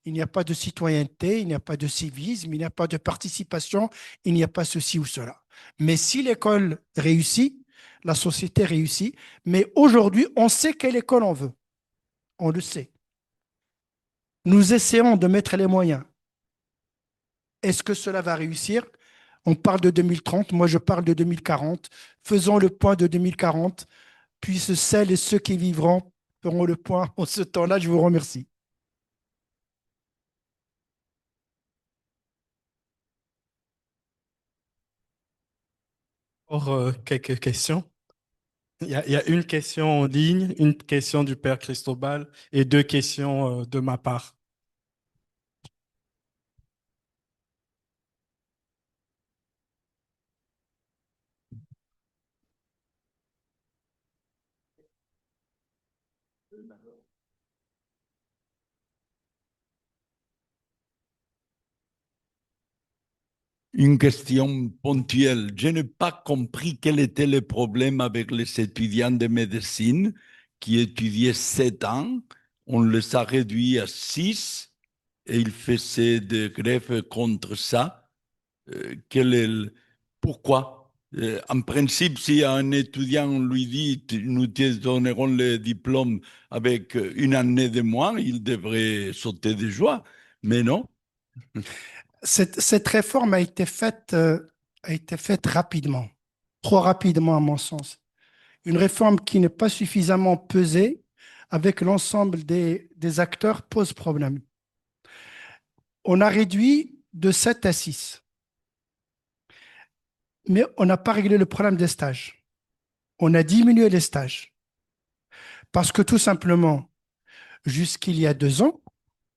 il n'y a pas de citoyenneté, il n'y a pas de civisme, il n'y a pas de participation, il n'y a pas ceci ou cela. Mais si l'école réussit, la société réussit. Mais aujourd'hui, on sait quelle école on veut. On le sait. Nous essayons de mettre les moyens. Est-ce que cela va réussir? On parle de 2030, moi je parle de 2040. Faisons le point de 2040, puis celles et ceux qui vivront feront le point en ce temps-là. Je vous remercie.
Pour quelques questions. Il y a une question en ligne, une question du Père Cristobal et deux questions de ma part.
Une question ponctuelle. Je n'ai pas compris quel était le problème avec les étudiants de médecine qui étudiaient 7 ans. On les a réduits à 6 et ils faisaient des grèves contre ça. Quel est pourquoi? En principe, si un étudiant on lui dit nous te donnerons le diplôme avec une année de moins, il devrait sauter de joie. Mais non.
Cette réforme a été faite rapidement, trop rapidement à mon sens. Une réforme qui n'est pas suffisamment pesée avec l'ensemble des acteurs pose problème. On a réduit de 7 à 6, mais on n'a pas réglé le problème des stages. On a diminué les stages parce que tout simplement, jusqu'il y a 2 ans,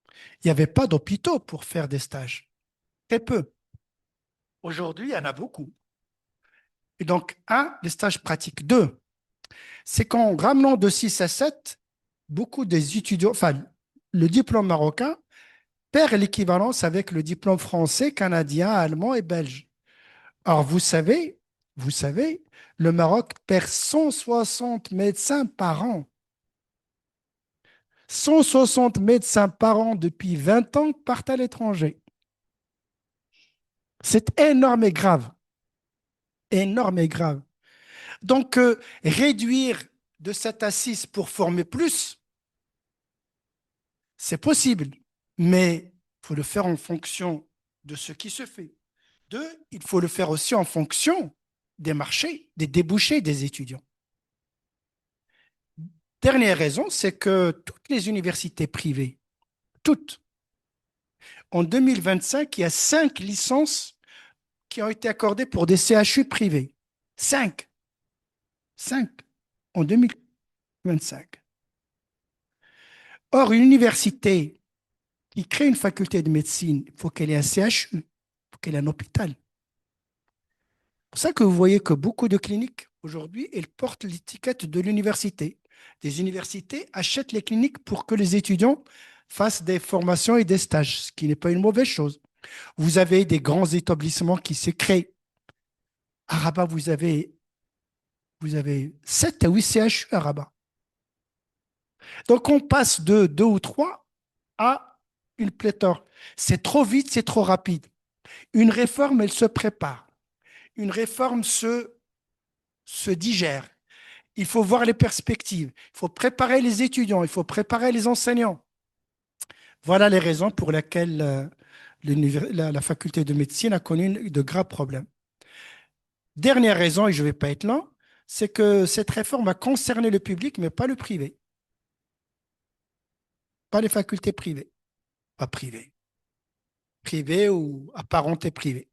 il n'y avait pas d'hôpitaux pour faire des stages. Très peu. Aujourd'hui, il y en a beaucoup. Et donc, les stages pratiques. 2, c'est qu'en ramenant de 6 à 7, beaucoup des étudiants, enfin, le diplôme marocain perd l'équivalence avec le diplôme français, canadien, allemand et belge. Or, vous savez, le Maroc perd 160 médecins par an. 160 médecins par an depuis 20 ans partent à l'étranger. C'est énorme et grave. Énorme et grave. Donc, réduire de 7 à 6 pour former plus, c'est possible, mais il faut le faire en fonction de ce qui se fait. 2, il faut le faire aussi en fonction des marchés, des débouchés des étudiants. Dernière raison, c'est que toutes les universités privées, toutes, en 2025, il y a 5 licences qui ont été accordées pour des CHU privés. 5. 5 en 2025. Or, une université qui crée une faculté de médecine, il faut qu'elle ait un CHU, il faut qu'elle ait un hôpital. C'est pour ça que vous voyez que beaucoup de cliniques, aujourd'hui, elles portent l'étiquette de l'université. Des universités achètent les cliniques pour que les étudiants fassent des formations et des stages, ce qui n'est pas une mauvaise chose. Vous avez des grands établissements qui se créent. À Rabat, vous avez 7 à 8 CHU à Rabat. Donc, on passe de 2 ou 3 à une pléthore. C'est trop vite, c'est trop rapide. Une réforme, elle se prépare. Une réforme se digère. Il faut voir les perspectives. Il faut préparer les étudiants. Il faut préparer les enseignants. Voilà les raisons pour lesquelles la faculté de médecine a connu de graves problèmes. Dernière raison, et je ne vais pas être lent, c'est que cette réforme a concerné le public, mais pas le privé. Pas les facultés privées. Pas privées. Privées ou apparentées privées.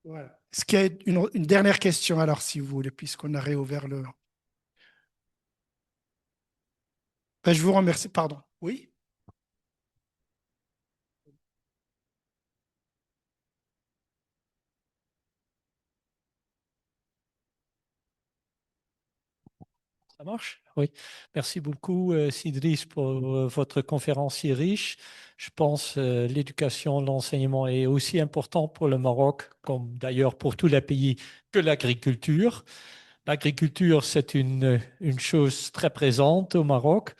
Voilà. Est-ce qu'il y a une dernière question, alors, si vous voulez, puisqu'on a réouvert le... Ben, je vous remercie. Pardon. Oui?
Ça marche? Oui. Merci beaucoup, Sidris, pour votre conférence si riche. Je pense que l'éducation, l'enseignement est aussi important pour le Maroc, comme d'ailleurs pour tous les pays, que l'agriculture. L'agriculture, c'est une chose très présente au Maroc.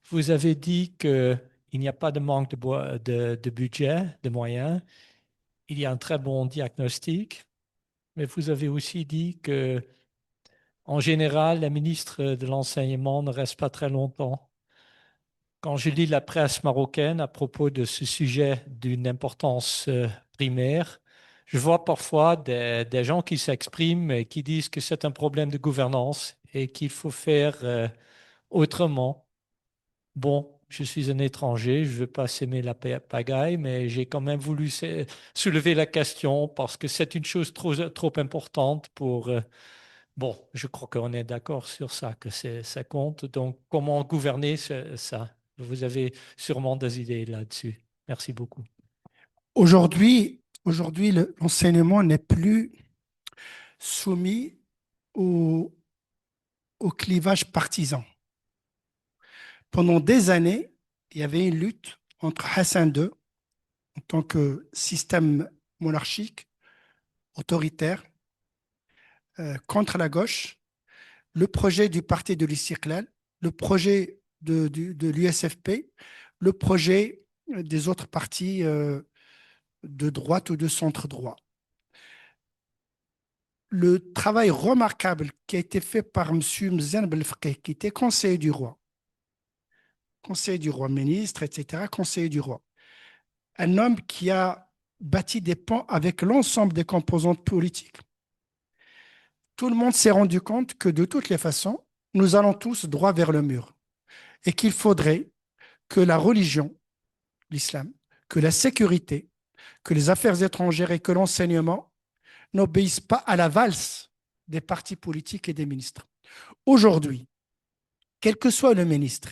Vous avez dit qu'il n'y a pas de manque de budget, de moyens. Il y a un très bon diagnostic, mais vous avez aussi dit que En général, la ministre de l'Enseignement ne reste pas très longtemps. Quand je lis la presse marocaine à propos de ce sujet d'une importance primaire, je vois parfois des gens qui s'expriment et qui disent que c'est un problème de gouvernance et qu'il faut faire autrement. Bon, je suis un étranger, je ne veux pas s'aimer la pagaille, mais j'ai quand même voulu soulever la question parce que c'est une chose trop importante pour... bon, je crois qu'on est d'accord sur ça, que ça compte. Donc, comment gouverner ça? Vous avez sûrement des idées là-dessus. Merci beaucoup.
Aujourd'hui, l'enseignement n'est plus soumis au clivage partisan. Pendant des années, il y avait une lutte entre Hassan II, en tant que système monarchique, autoritaire, contre la gauche, le projet du parti de l'Istiqlal, le projet de l'USFP, le projet des autres partis de droite ou de centre-droit. Le travail remarquable qui a été fait par M. Mzen Belfaqih, qui était conseiller du roi, ministre, etc., conseiller du roi, un homme qui a bâti des ponts avec l'ensemble des composantes politiques. Tout le monde s'est rendu compte que de toutes les façons, nous allons tous droit vers le mur et qu'il faudrait que la religion, l'islam, que la sécurité, que les affaires étrangères et que l'enseignement n'obéissent pas à la valse des partis politiques et des ministres. Aujourd'hui, quel que soit le ministre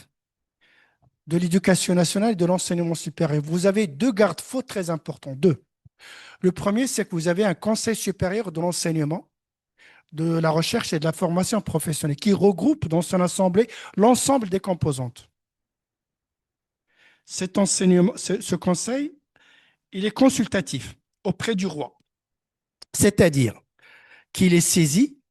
de l'Éducation nationale et de l'enseignement supérieur, vous avez deux garde-fous très importants. Deux. Le premier, c'est que vous avez un Conseil supérieur de l'enseignement, de la recherche et de la formation professionnelle qui regroupe dans son assemblée l'ensemble des composantes. Ce conseil, il est consultatif auprès du roi. C'est-à-dire qu'il est saisi,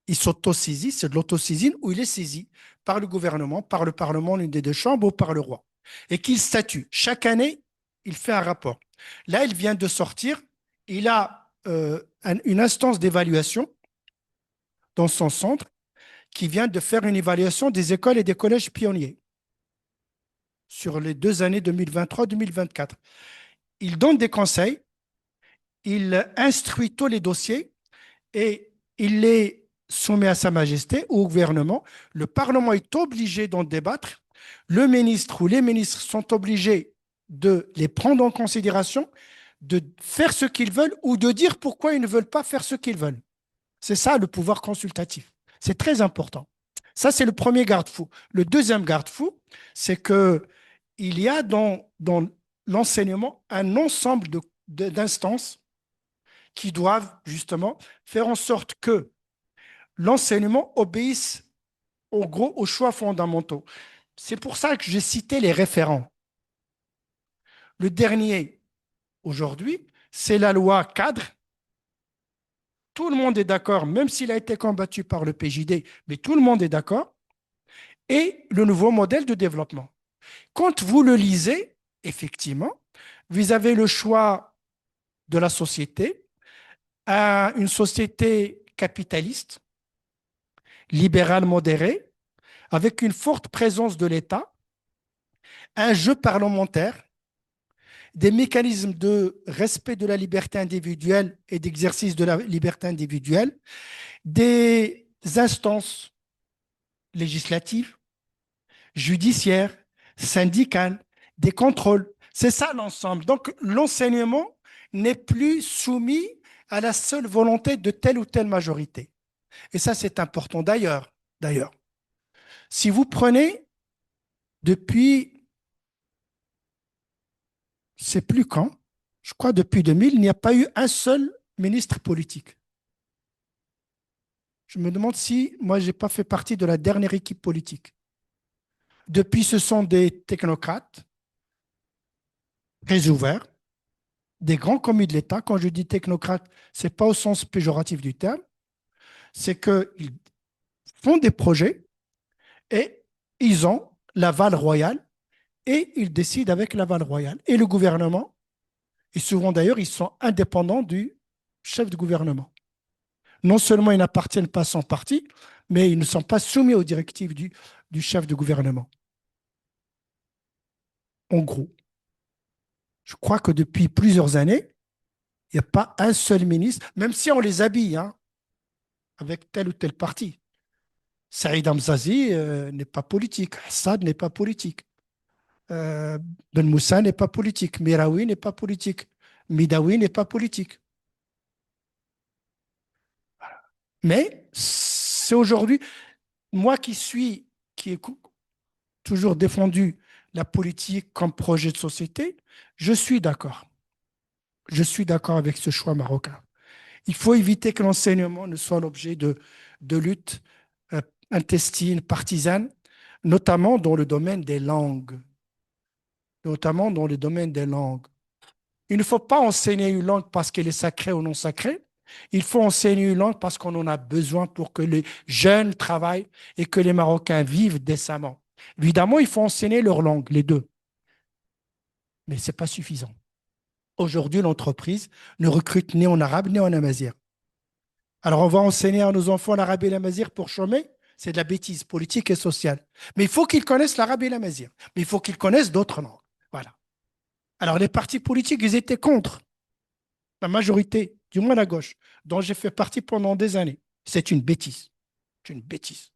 il s'auto-saisit, c'est de l'autosaisine, ou il est saisi par le gouvernement, par le Parlement, l'une des deux chambres, ou par le roi. Et qu'il statue. Chaque année, il fait un rapport. Là, il vient de sortir, il a une instance d'évaluation dans son centre qui vient de faire une évaluation des écoles et des collèges pionniers sur les 2 années 2023-2024. Il donne des conseils, il instruit tous les dossiers et il les soumet à Sa Majesté, au gouvernement. Le Parlement est obligé d'en débattre. Le ministre ou les ministres sont obligés de les prendre en considération, de faire ce qu'ils veulent ou de dire pourquoi ils ne veulent pas faire ce qu'ils veulent. C'est ça le pouvoir consultatif. C'est très important. Ça, c'est le premier garde-fou. Le deuxième garde-fou, c'est qu'il y a dans l'enseignement un ensemble d'instances qui doivent justement faire en sorte que l'enseignement obéisse en gros aux choix fondamentaux. C'est pour ça que j'ai cité les référents. Le dernier, aujourd'hui, c'est la loi cadre. Tout le monde est d'accord, même s'il a été combattu par le PJD, mais tout le monde est d'accord. Et le nouveau modèle de développement. Quand vous le lisez, effectivement, vous avez le choix de la société à une société capitaliste, libérale modérée, avec une forte présence de l'État, un jeu parlementaire, des mécanismes de respect de la liberté individuelle et d'exercice de la liberté individuelle, des instances législatives, judiciaires, syndicales, des contrôles. C'est ça l'ensemble. Donc, l'enseignement n'est plus soumis à la seule volonté de telle ou telle majorité. Et ça, c'est important. D'ailleurs, si vous prenez depuis, c'est plus quand, je crois depuis 2000, il n'y a pas eu un seul ministre politique. Je me demande si moi, je n'ai pas fait partie de la dernière équipe politique. Depuis, ce sont des technocrates très ouverts, des grands commis de l'État. Quand je dis technocrates, ce n'est pas au sens péjoratif du terme, c'est qu'ils font des projets et ils ont l'aval royal et ils décident avec l'aval royal. Et le gouvernement, et souvent d'ailleurs, ils sont indépendants du chef de gouvernement. Non seulement ils n'appartiennent pas à son parti, mais ils ne sont pas soumis aux directives du chef de gouvernement. En gros, je crois que depuis plusieurs années, il n'y a pas un seul ministre, même si on les habille hein, avec tel ou tel parti. Saïd Hamzazi n'est pas politique, Assad n'est pas politique, Ben Moussa n'est pas politique, Miraoui n'est pas politique, Midawi n'est pas politique. Mais c'est aujourd'hui, moi qui ai toujours défendu la politique comme projet de société, je suis d'accord. Je suis d'accord avec ce choix marocain. Il faut éviter que l'enseignement ne soit l'objet de luttes intestines, partisanes, notamment dans le domaine des langues. Notamment dans le domaine des langues. Il ne faut pas enseigner une langue parce qu'elle est sacrée ou non sacrée. Il faut enseigner une langue parce qu'on en a besoin pour que les jeunes travaillent et que les Marocains vivent décemment. Évidemment, il faut enseigner leur langue, les deux. Mais ce n'est pas suffisant. Aujourd'hui, l'entreprise ne recrute ni en arabe ni en amazigh. Alors, on va enseigner à nos enfants l'arabe et l'amazigh pour chômer? C'est de la bêtise politique et sociale. Mais il faut qu'ils connaissent l'arabe et l'amazigh. Mais il faut qu'ils connaissent d'autres langues. Voilà. Alors, les partis politiques, ils étaient contre. La majorité, du moins la gauche, dont j'ai fait partie pendant des années. C'est une bêtise. C'est une bêtise.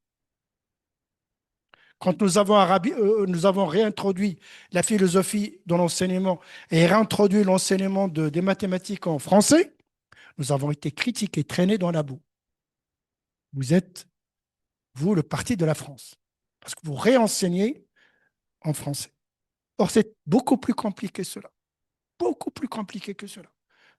Quand nous avons réintroduit la philosophie dans l'enseignement et réintroduit l'enseignement des mathématiques en français, nous avons été critiqués, traînés dans la boue. Vous êtes, vous, le parti de la France, parce que vous réenseignez en français. Or, c'est beaucoup plus compliqué que cela. Beaucoup plus compliqué que cela.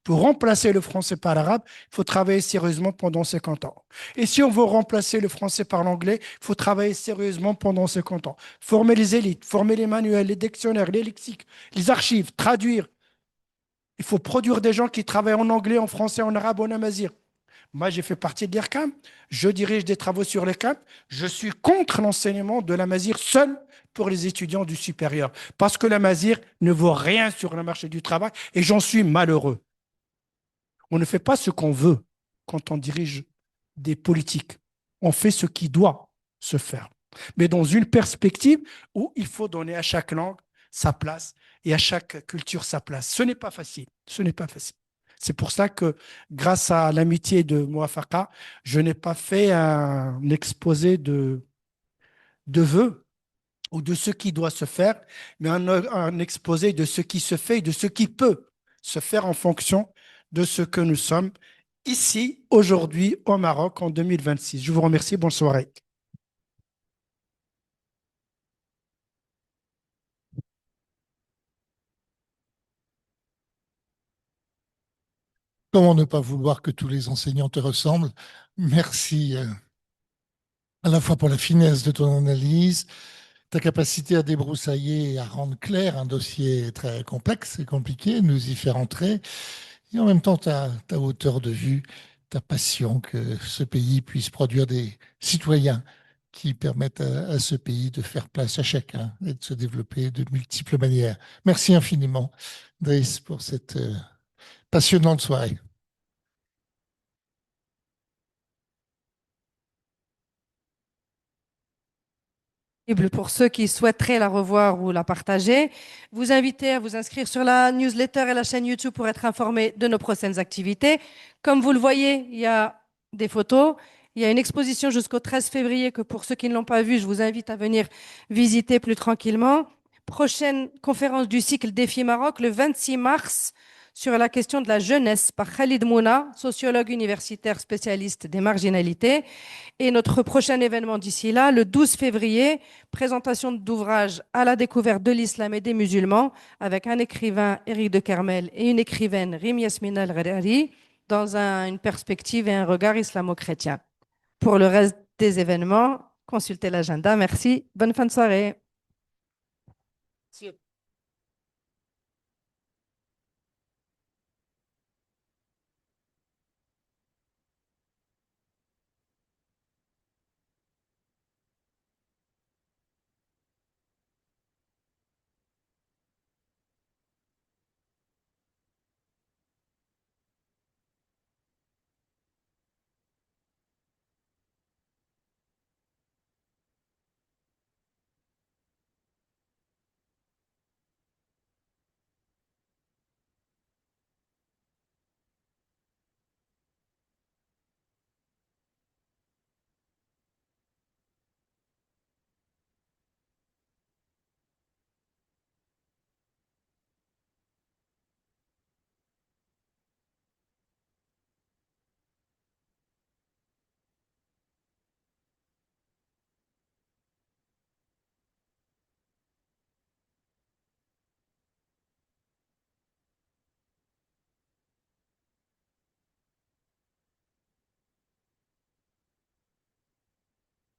Pour remplacer le français par l'arabe, il faut travailler sérieusement pendant 50 ans. Et si on veut remplacer le français par l'anglais, il faut travailler sérieusement pendant 50 ans. Former les élites, former les manuels, les dictionnaires, les lexiques, les archives, traduire. Il faut produire des gens qui travaillent en anglais, en français, en arabe, en amazigh. Moi, j'ai fait partie de l'IRCAM. Je dirige des travaux sur l'IRCAM. Je suis contre l'enseignement de l'amazigh seul pour les étudiants du supérieur. Parce que l'amazigh ne vaut rien sur le marché du travail et j'en suis malheureux. On ne fait pas ce qu'on veut quand on dirige des politiques. On fait ce qui doit se faire. Mais dans une perspective où il faut donner à chaque langue sa place et à chaque culture sa place. Ce n'est pas facile. Ce n'est pas facile. C'est pour ça que, grâce à l'amitié de Mouafaka, je n'ai pas fait un exposé de vœux ou de ce qui doit se faire, mais un exposé de ce qui se fait et de ce qui peut se faire en fonction de ce que nous sommes ici, aujourd'hui, au Maroc, en 2026. Je vous remercie. Bonne soirée.
Comment ne pas vouloir que tous les enseignants te ressemblent? Merci à la fois pour la finesse de ton analyse, ta capacité à débroussailler et à rendre clair un dossier très complexe et compliqué, nous y faire entrer, et en même temps ta hauteur de vue, ta passion que ce pays puisse produire des citoyens qui permettent à ce pays de faire place à chacun et de se développer de multiples manières. Merci infiniment, Driss, pour cette passionnante soirée.
Pour ceux qui souhaiteraient la revoir ou la partager, vous invitez à vous inscrire sur la newsletter et la chaîne YouTube pour être informé de nos prochaines activités. Comme vous le voyez, il y a des photos. Il y a une exposition jusqu'au 13 février que pour ceux qui ne l'ont pas vue, je vous invite à venir visiter plus tranquillement. Prochaine conférence du cycle Défi Maroc le 26 mars sur la question de la jeunesse par Khalid Mouna, sociologue universitaire spécialiste des marginalités. Et notre prochain événement d'ici là, le 12 février, présentation d'ouvrages à la découverte de l'islam et des musulmans avec un écrivain, Éric de Kermel, et une écrivaine, Rim Yasmina El-Gharari, dans une perspective et un regard islamo-chrétien. Pour le reste des événements, consultez l'agenda. Merci. Bonne fin de soirée.